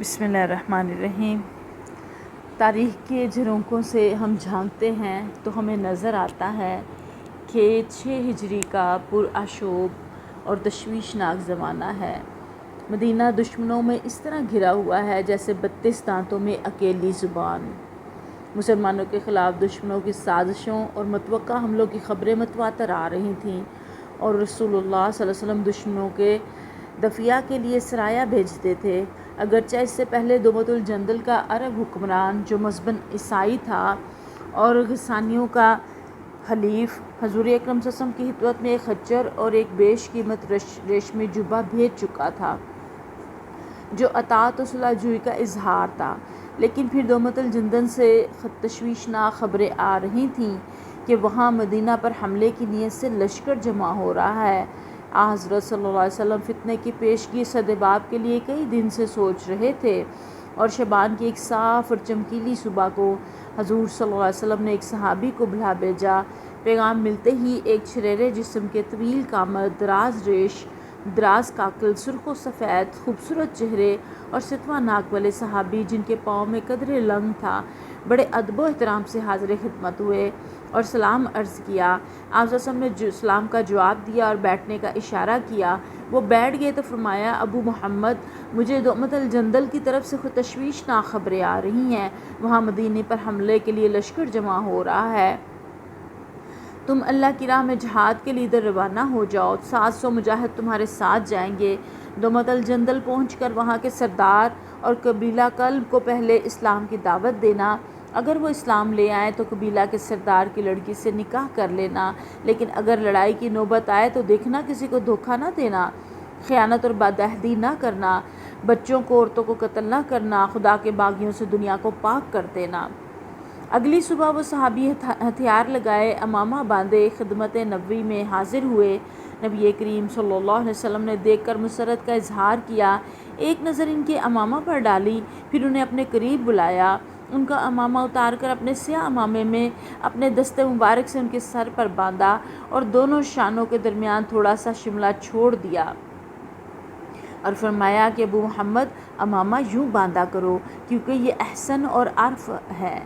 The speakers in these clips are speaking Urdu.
بسم اللہ الرحمن الرحیم۔ تاریخ کے جھروکوں سے ہم جھانکتے ہیں تو ہمیں نظر آتا ہے کہ 6 ہجری کا پرآشوب اور تشویشناک زمانہ ہے۔ مدینہ دشمنوں میں اس طرح گھرا ہوا ہے جیسے 32 دانتوں میں اکیلی زبان۔ مسلمانوں کے خلاف دشمنوں کی سازشوں اور متوقع حملوں کی خبریں متواتر آ رہی تھیں، اور رسول اللہ صلی اللہ علیہ وسلم دشمنوں کے دفیہ کے لیے سرایہ بھیجتے تھے، اگرچہ اس سے پہلے دومت الجندل کا عرب حکمران جو مذہباً عیسائی تھا اور غسانیوں کا حلیف، حضور اکرم صلی اللہ علیہ وسلم کی خدمت میں ایک خچر اور ایک بیش قیمت ریشمی جبہ بھیج چکا تھا جو اطاعت و صلح جوئی کا اظہار تھا۔ لیکن پھر دومت الجندل سے تشویشناک خبریں آ رہی تھیں کہ وہاں مدینہ پر حملے کی نیت سے لشکر جمع ہو رہا ہے۔ حضرت صلی اللہ علیہ وسلم فتنے کی پیشگی صد-باب کے لیے کئی دن سے سوچ رہے تھے، اور شعبان کی ایک صاف اور چمکیلی صبح کو حضور صلی اللہ علیہ وسلم نے ایک صحابی کو بلا بھیجا۔ پیغام ملتے ہی ایک چھریرے جسم کے طویل قامت، دراز ریش، دراز کاکل، سرخ و سفید، خوبصورت چہرے اور ستوہ ناک والے صحابی، جن کے پاؤں میں قدرے لنگ تھا، بڑے ادب و احترام سے حاضر خدمت ہوئے اور سلام عرض کیا۔ آپ صلی اللہ علیہ وسلم نے سلام کا جواب دیا اور بیٹھنے کا اشارہ کیا۔ وہ بیٹھ گئے تو فرمایا، ابو محمد، مجھے دومت الجندل کی طرف سے تشویشناک خبریں آ رہی ہیں، وہاں مدینے پر حملے کے لیے لشکر جمع ہو رہا ہے۔ تم اللہ کی راہ میں جہاد کے لیے ادھر روانہ ہو جاؤ، 700 مجاہد تمہارے ساتھ جائیں گے۔ دومت الجندل پہنچ کر وہاں کے سردار اور قبیلہ کلب کو پہلے اسلام کی دعوت دینا، اگر وہ اسلام لے آئیں تو قبیلہ کے سردار کی لڑکی سے نکاح کر لینا، لیکن اگر لڑائی کی نوبت آئے تو دیکھنا کسی کو دھوکہ نہ دینا، خیانت اور بدعہدی نہ کرنا، بچوں کو عورتوں کو قتل نہ کرنا، خدا کے باغیوں سے دنیا کو پاک کر دینا۔ اگلی صبح وہ صحابی ہتھیار لگائے، عمامہ باندھے، خدمت نبوی میں حاضر ہوئے۔ نبی کریم صلی اللہ علیہ وسلم نے دیکھ کر مسرت کا اظہار کیا، ایک نظر ان کے عمامہ پر ڈالی، پھر انہیں اپنے قریب بلایا، ان کا عمامہ اتار کر اپنے سیاہ عمامے میں اپنے دست مبارک سے ان کے سر پر باندھا اور دونوں شانوں کے درمیان تھوڑا سا شملہ چھوڑ دیا اور فرمایا کہ ابو محمد، عمامہ یوں باندھا کرو کیونکہ یہ احسن اور عرف ہے۔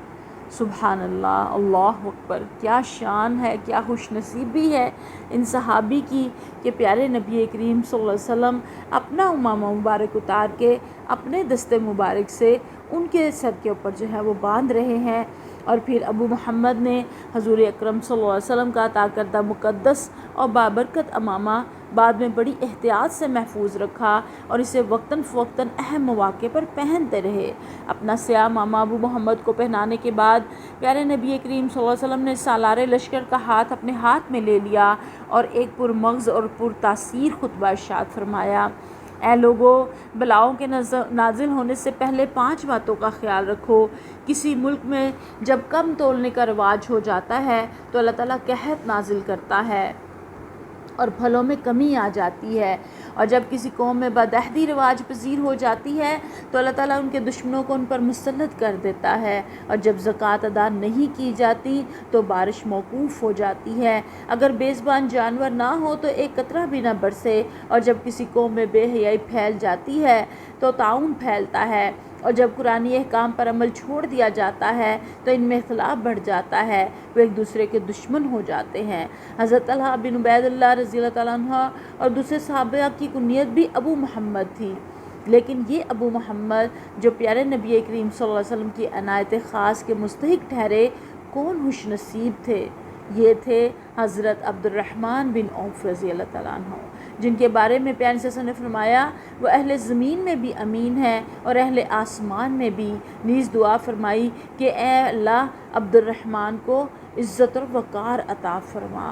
سبحان اللہ، اللہ اکبر! کیا شان ہے، کیا خوش نصیبی ہے ان صحابی کی کہ پیارے نبی کریم صلی اللہ علیہ وسلم اپنا عمامہ مبارک اتار کے اپنے دست مبارک سے ان کے سر کے اوپر جو ہے وہ باندھ رہے ہیں، اور پھر ابو محمد نے حضور اکرم صلی اللہ علیہ وسلم کا عطا کردہ مقدس اور بابرکت عمامہ بعد میں بڑی احتیاط سے محفوظ رکھا اور اسے وقتاً فوقتاً اہم مواقع پر پہنتے رہے۔ اپنا سیاہ عمامہ ابو محمد کو پہنانے کے بعد پیارے نبی کریم صلی اللہ علیہ وسلم نے سالار لشکر کا ہاتھ اپنے ہاتھ میں لے لیا اور ایک پرمغز اور پرتاثیر خطبہ ارشاد فرمایا، اے لوگو، بلاؤں کے نازل ہونے سے پہلے 5 باتوں کا خیال رکھو۔ کسی ملک میں جب کم تولنے کا رواج ہو جاتا ہے تو اللہ تعالیٰ قحط نازل کرتا ہے اور پھلوں میں کمی آ جاتی ہے، اور جب کسی قوم میں بدعہدی رواج پذیر ہو جاتی ہے تو اللہ تعالیٰ ان کے دشمنوں کو ان پر مسلط کر دیتا ہے، اور جب زکوٰۃ ادا نہیں کی جاتی تو بارش موقوف ہو جاتی ہے، اگر بے زبان جانور نہ ہو تو ایک قطرہ بھی نہ برسے، اور جب کسی قوم میں بے حیائی پھیل جاتی ہے تو طاعون پھیلتا ہے، اور جب قرآنی احکام پر عمل چھوڑ دیا جاتا ہے تو ان میں اختلاف بڑھ جاتا ہے، وہ ایک دوسرے کے دشمن ہو جاتے ہیں۔ حضرت طلحہ بن عبید اللہ رضی اللہ تعالیٰ عنہ اور دوسرے صحابہ کی کنیت بھی ابو محمد تھی، لیکن یہ ابو محمد جو پیارے نبی کریم صلی اللہ علیہ وسلم کی عنایت خاص کے مستحق ٹھہرے، کون خوش نصیب تھے؟ یہ تھے حضرت عبد الرحمن بن عوف رضی اللہ تعالیٰ عنہ، جن کے بارے میں پیارے صلی اللہ علیہ وسلم نے فرمایا، وہ اہل زمین میں بھی امین ہے اور اہل آسمان میں بھی۔ نیز دعا فرمائی کہ اے اللہ، عبد الرحمن کو عزت اور وقار عطا فرما۔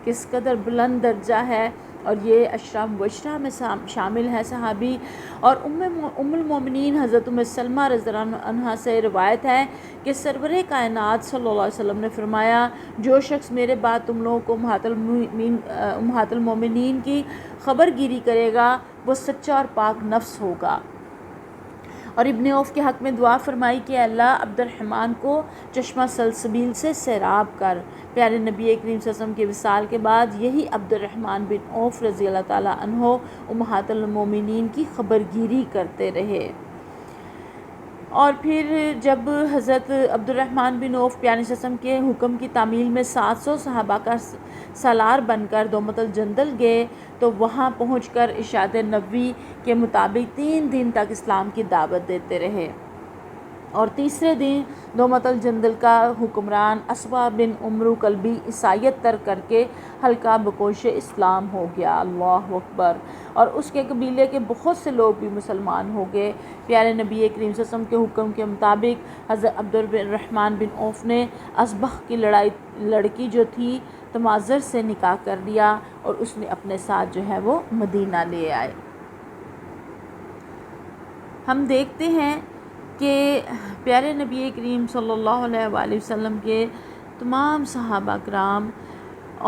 کس قدر بلند درجہ ہے، اور یہ اشرا مبشرہ میں شامل ہے صحابی۔ اور ام المومنین حضرت ام سلمہ رضی اللہ عنہا سے روایت ہے کہ سرور کائنات صلی اللہ علیہ وسلم نے فرمایا، جو شخص میرے بعد تم لوگوں کو امہات المومنین کی خبر گیری کرے گا وہ سچا اور پاک نفس ہوگا۔ اور ابن عوف کے حق میں دعا فرمائی کہ اللہ، عبد الرحمن کو چشمہ سلسبیل سے سیراب کر۔ پیارے نبی کریم صلی اللہ علیہ وسلم کے وصال کے بعد یہی عبد الرحمن بن عوف رضی اللہ تعالیٰ عنہ امہات المومنین کی خبر گیری کرتے رہے۔ اور پھر جب حضرت عبد الرحمن بن عوف پیارے وسلم کے حکم کی تعمیل میں 700 صحابہ کا سالار بن کر دومت الجندل گئے تو وہاں پہنچ کر ارشاد نبوی کے مطابق 3 دن تک اسلام کی دعوت دیتے رہے، اور تیسرے دن دومت الجندل کا حکمران اسوا بن عمرو کلبی عیسائیت ترک کر کے حلقہ بکوش اسلام ہو گیا، اللہ اکبر، اور اس کے قبیلے کے بہت سے لوگ بھی مسلمان ہو گئے۔ پیارے نبی کریم صلی اللہ علیہ وسلم کے حکم کے مطابق حضرت عبد الرحمن بن عوف نے اصبح کی لڑکی جو تھی تمازر سے نکاح کر لیا، اور اس نے اپنے ساتھ جو ہے وہ مدینہ لے آئے۔ ہم دیکھتے ہیں کہ پیارے نبی کریم صلی اللہ علیہ وآلہ وسلم کے تمام صحابہ کرام،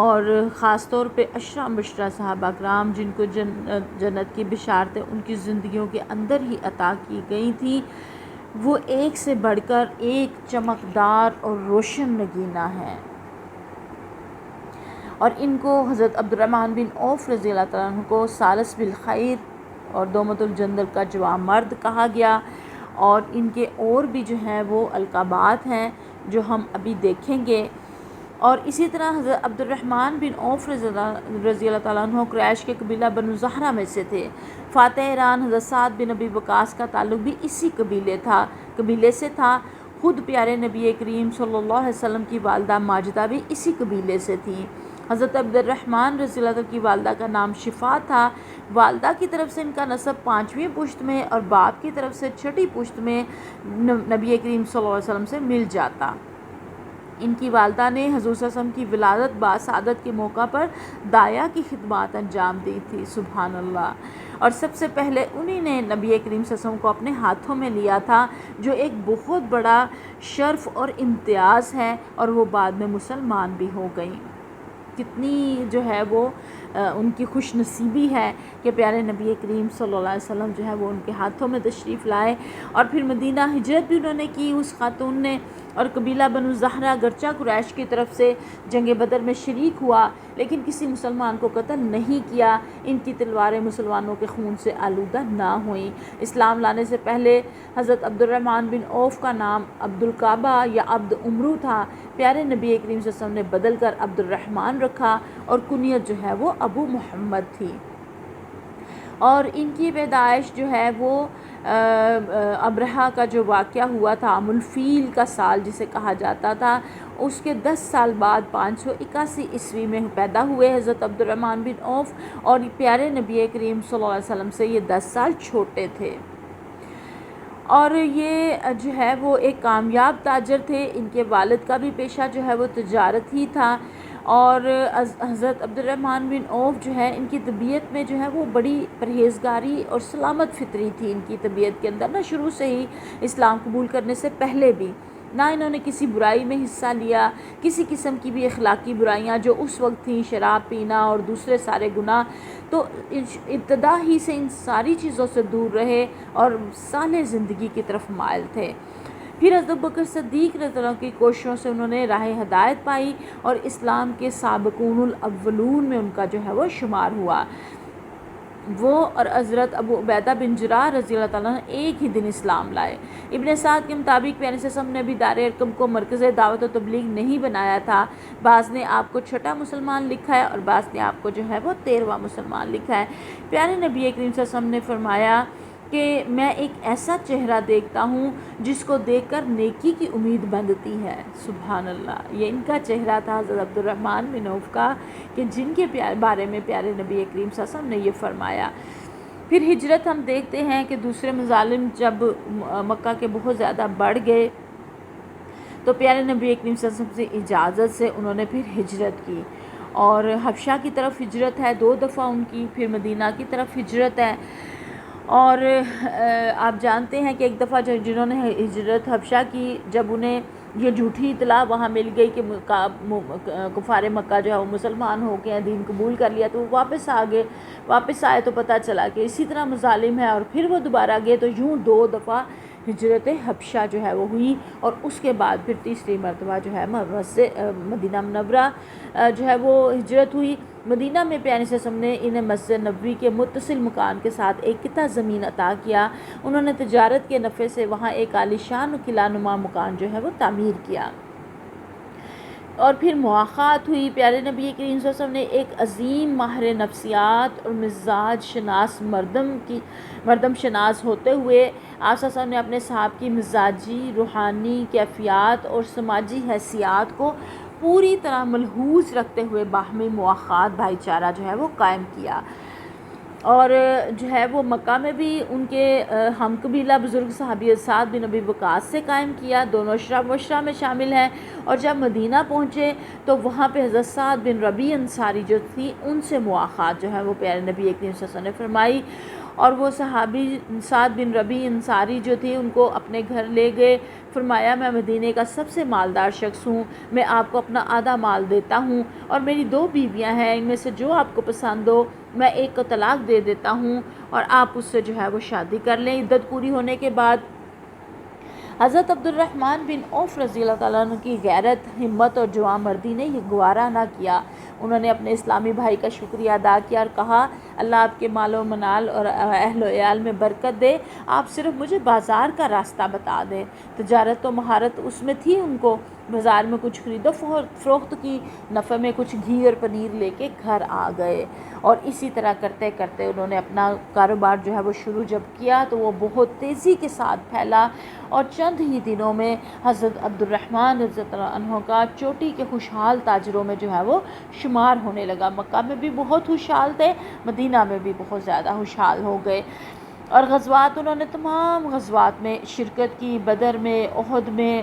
اور خاص طور پہ عشرہ مبشرہ صحابہ کرام جن کو جنت کی بشارتیں ان کی زندگیوں کے اندر ہی عطا کی گئی تھیں، وہ ایک سے بڑھ کر ایک چمکدار اور روشن نگینہ ہیں، اور ان کو حضرت عبد الرحمن بن عوف رضی اللہ تعالیٰ عنہ کو سالس بالخیر اور دومت الجندل کا جوان مرد کہا گیا، اور ان کے اور بھی جو ہیں وہ القابات ہیں جو ہم ابھی دیکھیں گے۔ اور اسی طرح حضرت عبد الرحمن بن عوف رضی اللہ تعالیٰ عنہ قریش کے قبیلہ بنو زہرہ میں سے تھے۔ فاتح ایران حضرت سعد بن ابی وقاص کا تعلق بھی اسی قبیلے سے تھا۔ خود پیارے نبی کریم صلی اللہ علیہ وسلم کی والدہ ماجدہ بھی اسی قبیلے سے تھیں۔ حضرت عبد الرحمن رضی اللہ عنہ کی والدہ کا نام شفا تھا۔ والدہ کی طرف سے ان کا نسب 5ویں پشت میں اور باپ کی طرف سے 6ٹھی پشت میں نبی کریم صلی اللہ علیہ وسلم سے مل جاتا۔ ان کی والدہ نے حضور صلی اللہ علیہ وسلم کی ولادت باسعادت کے موقع پر دایا کی خدمات انجام دی تھی، سبحان اللہ، اور سب سے پہلے انہی نے نبی کریم صلی اللہ علیہ وسلم کو اپنے ہاتھوں میں لیا تھا، جو ایک بہت بڑا شرف اور امتیاز ہے، اور وہ بعد میں مسلمان بھی ہو گئیں۔ کتنی جو ہے وہ ان کی خوش نصیبی ہے کہ پیارے نبی کریم صلی اللہ علیہ وسلم جو ہے وہ ان کے ہاتھوں میں تشریف لائے، اور پھر مدینہ ہجرت بھی انہوں نے کی اس خاتون نے، اور قبیلہ بنو زہرہ گرچہ قریش کی طرف سے جنگ بدر میں شریک ہوا لیکن کسی مسلمان کو قتل نہیں کیا، ان کی تلواریں مسلمانوں کے خون سے آلودہ نہ ہوئیں۔ اسلام لانے سے پہلے حضرت عبد الرحمن بن عوف کا نام عبد الکعبہ یا عبد عمرو تھا، پیارے نبی کریم صلی اللہ علیہ وسلم نے بدل کر عبد الرحمن رکھا، اور کنیت جو ہے وہ ابو محمد تھی۔ اور ان کی پیدائش جو ہے وہ ابرہہ کا جو واقعہ ہوا تھا، عام الفیل کا سال جسے کہا جاتا تھا، اس کے 10 سال بعد 581 عیسوی میں پیدا ہوئے حضرت عبد الرحمن بن عوف، اور پیارے نبی کریم صلی اللہ علیہ وسلم سے یہ 10 سال چھوٹے تھے، اور یہ جو ہے وہ ایک کامیاب تاجر تھے۔ ان کے والد کا بھی پیشہ جو ہے وہ تجارت ہی تھا، اور حضرت عبد الرحمن بن عوف جو ہے ان کی طبیعت میں جو ہے وہ بڑی پرہیزگاری اور سلامت فطری تھی ان کی طبیعت کے اندر، نہ شروع سے ہی اسلام قبول کرنے سے پہلے بھی نہ انہوں نے کسی برائی میں حصہ لیا، کسی قسم کی بھی اخلاقی برائیاں جو اس وقت تھیں، شراب پینا اور دوسرے سارے گناہ، تو ابتدا ہی سے ان ساری چیزوں سے دور رہے اور صالح زندگی کی طرف مائل تھے۔ پھر حضرت بکر صدیق رضی اللہ عنہ کی کوششوں سے انہوں نے راہ ہدایت پائی، اور اسلام کے سابقون الاولون میں ان کا جو ہے وہ شمار ہوا۔ وہ اور حضرت ابو عبیدہ بن جراح رضی اللہ تعالیٰ عنہ ایک ہی دن اسلام لائے۔ ابن سعد کے مطابق پیارے صلی اللہ علیہ وسلم نے بھی دار ارقم کو مرکز دعوت و تبلیغ نہیں بنایا تھا، بعض نے آپ کو 6ٹھا مسلمان لکھا ہے اور بعض نے آپ کو جو ہے وہ 13واں مسلمان لکھا ہے۔ پیارے نبی کریم صلی اللہ علیہ وسلم نے فرمایا کہ میں ایک ایسا چہرہ دیکھتا ہوں جس کو دیکھ کر نیکی کی امید بندھتی ہے، سبحان اللہ، یہ ان کا چہرہ تھا حضرت عبد الرحمن بن عوف کا، کہ جن کے بارے میں پیارے نبی کریم صلی اللہ علیہ وسلم نے یہ فرمایا۔ پھر ہجرت ہم دیکھتے ہیں کہ دوسرے مظالم جب مکہ کے بہت زیادہ بڑھ گئے تو پیارے نبی کریم صلی اللہ علیہ وسلم سے اجازت سے انہوں نے پھر ہجرت کی، اور حبشہ کی طرف ہجرت ہے 2 دفعہ ان کی، پھر مدینہ کی طرف ہجرت ہے۔ اور آپ جانتے ہیں کہ ایک دفعہ جنہوں نے ہجرت حبشہ کی، جب انہیں یہ جھوٹی اطلاع وہاں مل گئی کہ کفار مکہ جو ہے وہ مسلمان ہو گئے ہیں، دین قبول کر لیا، تو وہ واپس آئے تو پتہ چلا کہ اسی طرح مظالم ہے، اور پھر وہ دوبارہ گئے، تو یوں 2 دفعہ ہجرت حبشہ جو ہے وہ ہوئی، اور اس کے بعد پھر تیسری مرتبہ جو ہے مدینہ منورہ جو ہے وہ ہجرت ہوئی۔ مدینہ میں پیارے صلی اللہ علیہ وسلم نے انہیں مسجد نبوی کے متصل مکان کے ساتھ ایک قطعہ زمین عطا کیا۔ انہوں نے تجارت کے نفع سے وہاں ایک عالیشان قلعہ نما مکان جو ہے وہ تعمیر کیا، اور پھر مواخات ہوئی۔ پیارے نبی کریم صلی اللہ علیہ وسلم نے ایک عظیم ماہر نفسیات اور مزاج شناس مردم شناس ہوتے ہوئے آپ صلی اللہ علیہ وسلم نے اپنے صحابہ کی مزاجی، روحانی کیفیات اور سماجی حیثیات کو پوری طرح ملحوظ رکھتے ہوئے باہمی مواخات بھائی چارہ جو ہے وہ قائم کیا، اور جو ہے وہ مکہ میں بھی ان کے ہم قبیلہ بزرگ صحابی سعد بن ابی وقاص سے قائم کیا، دونوں اشراء مبشرہ میں شامل ہیں۔ اور جب مدینہ پہنچے تو وہاں پہ حضرت سعد بن ربیع انصاری جو تھی ان سے مواخات جو ہے وہ پیارے نبی کریم صلی اللہ علیہ وسلم نے فرمائی، اور وہ صحابی سعد بن ربیع انصاری جو تھی ان کو اپنے گھر لے گئے، فرمایا میں مدینے کا سب سے مالدار شخص ہوں، میں آپ کو اپنا آدھا مال دیتا ہوں، اور میری 2 بیویاں ہیں، ان میں سے جو آپ کو پسند ہو میں ایک کو طلاق دے دیتا ہوں، اور آپ اس سے جو ہے وہ شادی کر لیں۔ عدت پوری ہونے کے بعد حضرت عبد الرحمن بن عوف رضی اللہ تعالیٰ عنہ کی غیرت، ہمت اور جواں مردی نے یہ گوارا نہ کیا۔ انہوں نے اپنے اسلامی بھائی کا شکریہ ادا کیا اور کہا اللہ آپ کے مال و منال اور اہل و عیال میں برکت دے، آپ صرف مجھے بازار کا راستہ بتا دیں۔ تجارت و مہارت اس میں تھی ان کو، بازار میں کچھ خرید و فروخت کی، نفع میں کچھ گھی اور پنیر لے کے گھر آ گئے، اور اسی طرح کرتے کرتے انہوں نے اپنا کاروبار جو ہے وہ شروع جب کیا تو وہ بہت تیزی کے ساتھ پھیلا، اور چند ہی دنوں میں حضرت عبد الرحمن رضی اللہ عنہ کا چوٹی کے خوشحال تاجروں میں جو ہے وہ شمار ہونے لگا۔ مکہ میں بھی بہت خوشحال تھے، مدینہ میں بھی بہت زیادہ خوشحال ہو گئے، اور غزوات انہوں نے تمام غزوات میں شرکت کی، بدر میں، احد میں،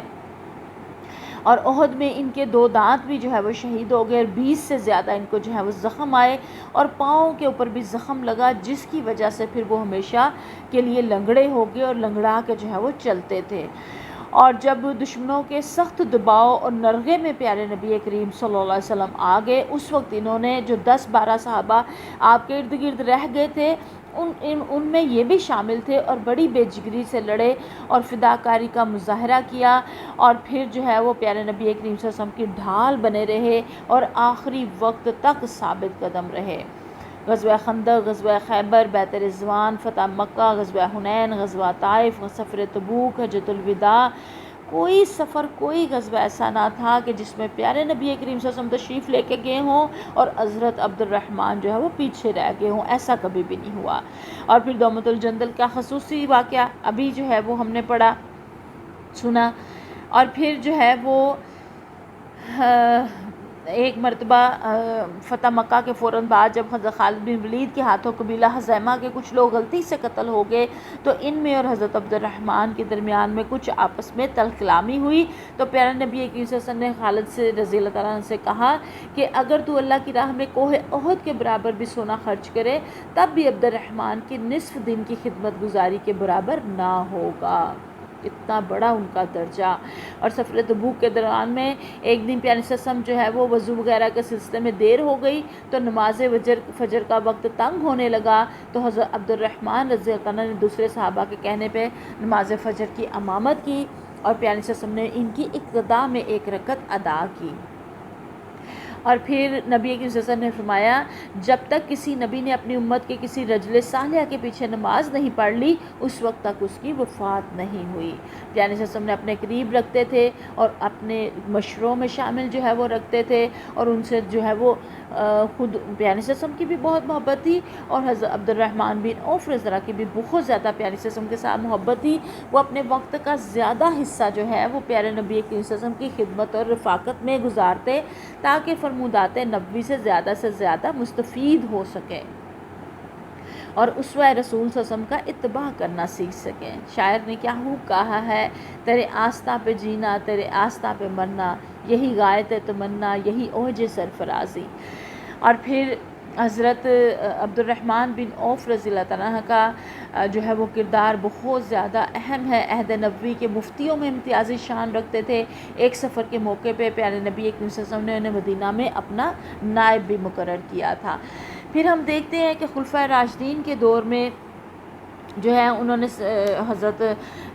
اور احد میں ان کے 2 دانت بھی جو ہے وہ شہید ہو گئے، اور 20 سے زیادہ ان کو جو ہے وہ زخم آئے، اور پاؤں کے اوپر بھی زخم لگا، جس کی وجہ سے پھر وہ ہمیشہ کے لیے لنگڑے ہو گئے اور لنگڑا کے جو ہے وہ چلتے تھے۔ اور جب دشمنوں کے سخت دباؤ اور نرغے میں پیارے نبی کریم صلی اللہ علیہ وسلم آ گئے، اس وقت انہوں نے جو 10-12 صحابہ آپ کے ارد گرد رہ گئے تھے ان میں یہ بھی شامل تھے، اور بڑی بے جگری سے لڑے اور فداکاری کا مظاہرہ کیا، اور پھر جو ہے وہ پیارے نبی کریم صلی اللہ علیہ وسلم کی ڈھال بنے رہے اور آخری وقت تک ثابت قدم رہے۔ غزوہ خندق، غزوہ خیبر، بیعت رضوان، فتح مکہ، غزوہ حنین، غزوہ طائف، سفر تبوک، حجۃ الوداع، کوئی سفر، کوئی غزوہ ایسا نہ تھا کہ جس میں پیارے نبی کریم صلی اللہ علیہ وسلم تشریف لے کے گئے ہوں اور حضرت عبد الرحمن جو ہے وہ پیچھے رہ گئے ہوں، ایسا کبھی بھی نہیں ہوا۔ اور پھر دومت الجندل کا خصوصی واقعہ ابھی جو ہے وہ ہم نے پڑھا سنا، اور پھر جو ہے وہ ایک مرتبہ فتح مکہ کے فوراً بعد جب حضرت خالد بن ولید کے ہاتھوں قبیلہ حزیمہ کے کچھ لوگ غلطی سے قتل ہو گئے تو ان میں اور حضرت عبد الرحمن کے درمیان میں کچھ آپس میں تلخ کلامی ہوئی، تو پیارے نبی کریم صلی اللہ علیہ وسلم نے خالد سے رضی اللہ تعالیٰ عنہ سے کہا کہ اگر تو اللہ کی راہ میں کوہ احد کے برابر بھی سونا خرچ کرے تب بھی عبد الرحمن کی نصف دن کی خدمت گزاری کے برابر نہ ہوگا۔ اتنا بڑا ان کا درجہ۔ اور سفر تبوک کے دوران میں ایک دن پیارے صلی اللہ علیہ وسلم جو ہے وہ وضو وغیرہ کے سلسلے میں دیر ہو گئی تو نماز فجر کا وقت تنگ ہونے لگا، تو حضرت عبد الرحمن رضی اللہ عنہ نے دوسرے صحابہ کے کہنے پہ نماز فجر کی امامت کی، اور پیارے صلی اللہ علیہ وسلم نے ان کی اقتداء میں 1 رکعت ادا کی۔ اور پھر نبی کریم صلی اللہ علیہ وسلم نے فرمایا جب تک کسی نبی نے اپنی امت کے کسی رجل صالحہ کے پیچھے نماز نہیں پڑھ لی اس وقت تک اس کی وفات نہیں ہوئی۔ پیارے صلی اللہ علیہ وسلم نے اپنے قریب رکھتے تھے اور اپنے مشوروں میں شامل جو ہے وہ رکھتے تھے، اور ان سے جو ہے وہ خود پیارے صلی اللہ علیہ وسلم کی بھی بہت محبت تھی، اور حضرت عبد الرحمن بن عوف رضی اللہ عنہ کی بھی بہت زیادہ پیارے صلی اللہ علیہ وسلم کے ساتھ محبت تھی۔ وہ اپنے وقت کا زیادہ حصہ جو ہے وہ پیارے نبی کریم صلی اللہ علیہ وسلم کی خدمت اور رفاقت میں گزارتے تاکہ فرمودات نبوی سے زیادہ مستفید ہو سکیں اور اسوہ رسول صلی اللہ علیہ وسلم کا اتباع کرنا سیکھ سکیں۔ شاعر نے کیا خوب کہا ہے، تیرے آستہ پہ جینا تیرے آستہ پہ مرنا، یہی غایت تمنا یہی اوج سرفرازی۔ اور پھر حضرت عبد الرحمن بن عوف رضی اللہ تعالیٰ عنہ کا جو ہے وہ کردار بہت زیادہ اہم ہے، عہد نبوی کے مفتیوں میں امتیازی شان رکھتے تھے۔ ایک سفر کے موقع پہ پیارے نبی کریم صلی اللہ علیہ وسلم نے انہیں مدینہ میں اپنا نائب بھی مقرر کیا تھا۔ پھر ہم دیکھتے ہیں کہ خلفائے راشدین کے دور میں جو ہے انہوں نے حضرت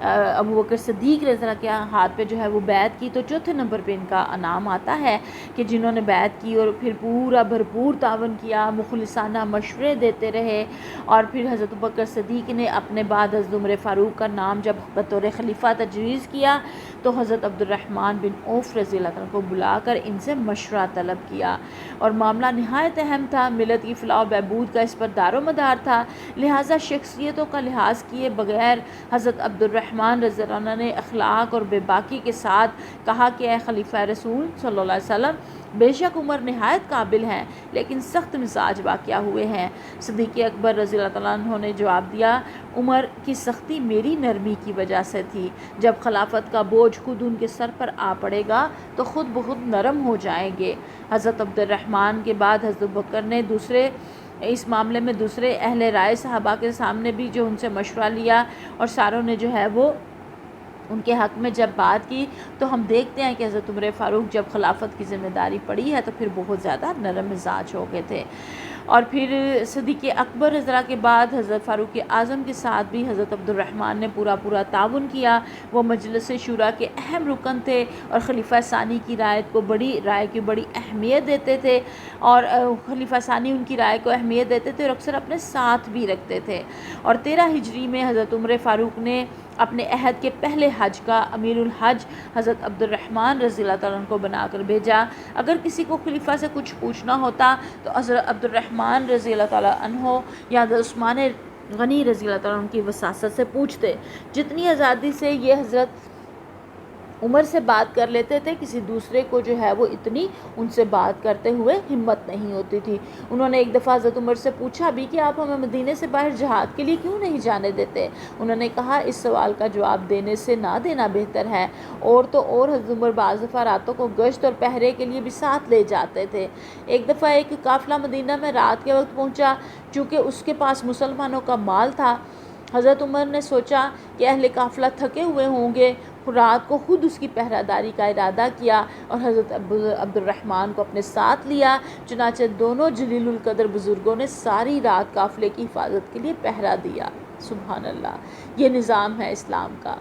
ابو بکر صدیق رضی اللہ کے ہاتھ پہ جو ہے وہ بیعت کی، تو چوتھے نمبر پہ ان کا نام آتا ہے کہ جنہوں نے بیعت کی اور پھر پورا بھرپور تعاون کیا، مخلصانہ مشورے دیتے رہے۔ اور پھر حضرت ابو بکر صدیق نے اپنے بعد حضرت عمر فاروق کا نام جب بطور خلیفہ تجویز کیا تو حضرت عبد الرحمن بن عوف رضی اللہ عنہ کو بلا کر ان سے مشورہ طلب کیا، اور معاملہ نہایت اہم تھا، ملت کی فلاح و بہبود کا اس پر دار و مدار تھا، لہٰذا شخصیتوں کا لحاظ کیے بغیر حضرت عبد الرحمن رضی اللہ عنہ نے اخلاق اور بے باکی کے ساتھ کہا کہ اے خلیفہ رسول صلی اللہ علیہ وسلم، بے شک عمر نہایت قابل ہیں لیکن سخت مزاج واقع ہوئے ہیں۔ صدیق اکبر رضی اللہ تعالیٰ عنہ نے جواب دیا، عمر کی سختی میری نرمی کی وجہ سے تھی، جب خلافت کا بوجھ خود ان کے سر پر آ پڑے گا تو خود بخود نرم ہو جائیں گے۔ حضرت عبد الرحمن کے بعد حضرت بکر نے اس معاملے میں دوسرے اہل رائے صحابہ کے سامنے بھی جو ان سے مشورہ لیا، اور ساروں نے جو ہے وہ ان کے حق میں جب بات کی، تو ہم دیکھتے ہیں کہ حضرت عمر فاروق جب خلافت کی ذمہ داری پڑی ہے تو پھر بہت زیادہ نرم مزاج ہو گئے تھے۔ اور پھر صدیق اکبر رضی اللہ کے بعد حضرت فاروق اعظم کے ساتھ بھی حضرت عبد الرحمن نے پورا تعاون کیا۔ وہ مجلس شورا کے اہم رکن تھے اور خلیفہ ثانی کی رائے کی بڑی اہمیت دیتے تھے، اور خلیفہ ثانی ان کی رائے کو اہمیت دیتے تھے اور اکثر اپنے ساتھ بھی رکھتے تھے۔ اور 13 ہجری میں حضرت عمر فاروق نے اپنے عہد کے پہلے حج کا امیر الحج حضرت عبد الرحمن رضی اللہ تعالیٰ عنہ کو بنا کر بھیجا۔ اگر کسی کو خلیفہ سے کچھ پوچھنا ہوتا تو حضرت عبد الرحمن رضی اللہ تعالیٰ عنہ یا حضرت عثمان غنی رضی اللہ تعالیٰ عنہ کی وساست سے پوچھتے۔ جتنی آزادی سے یہ حضرت عمر سے بات کر لیتے تھے، کسی دوسرے کو جو ہے وہ اتنی ان سے بات کرتے ہوئے ہمت نہیں ہوتی تھی۔ انہوں نے ایک دفعہ حضرت عمر سے پوچھا بھی کہ آپ ہمیں مدینے سے باہر جہاد کے لیے کیوں نہیں جانے دیتے؟ انہوں نے کہا اس سوال کا جواب دینے سے نہ دینا بہتر ہے۔ اور تو اور حضرت عمر بعض دفعہ راتوں کو گشت اور پہرے کے لیے بھی ساتھ لے جاتے تھے۔ ایک دفعہ ایک قافلہ مدینہ میں رات کے وقت پہنچا، چونکہ اس کے پاس مسلمانوں کا مال تھا۔ حضرت عمر نے سوچا کہ اہل قافلہ تھکے ہوئے ہوں گے، رات کو خود اس کی پہرہ داری کا ارادہ کیا اور حضرت عبد الرحمن کو اپنے ساتھ لیا۔ چنانچہ دونوں جلیل القدر بزرگوں نے ساری رات قافلے کی حفاظت کے لیے پہرہ دیا۔ سبحان اللہ، یہ نظام ہے اسلام کا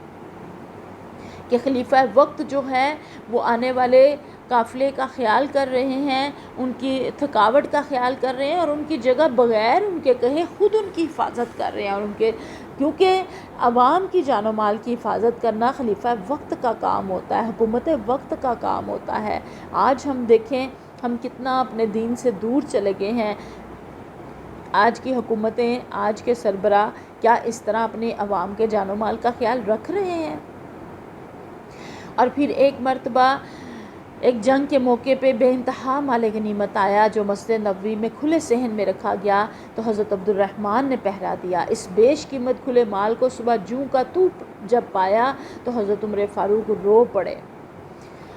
کہ خلیفہ وقت جو ہے وہ آنے والے قافلے کا خیال کر رہے ہیں، ان کی تھکاوٹ کا خیال کر رہے ہیں، اور ان کی جگہ بغیر ان کے کہے خود ان کی حفاظت کر رہے ہیں، اور کیونکہ عوام کی جان و مال کی حفاظت کرنا خلیفہ وقت کا کام ہوتا ہے، حکومت وقت کا کام ہوتا ہے۔ آج ہم دیکھیں ہم کتنا اپنے دین سے دور چلے گئے ہیں۔ آج کی حکومتیں، آج کے سربراہ کیا اس طرح اپنے عوام کے جان و مال کا خیال رکھ رہے ہیں؟ اور پھر ایک مرتبہ ایک جنگ کے موقع پہ بے انتہا مال غنیمت آیا جو مسجد نبوی میں کھلے صحن میں رکھا گیا، تو حضرت عبد الرحمن نے پہرا دیا۔ اس بیش قیمت کھلے مال کو صبح جوں کا تو جب پایا تو حضرت عمر فاروق رو پڑے۔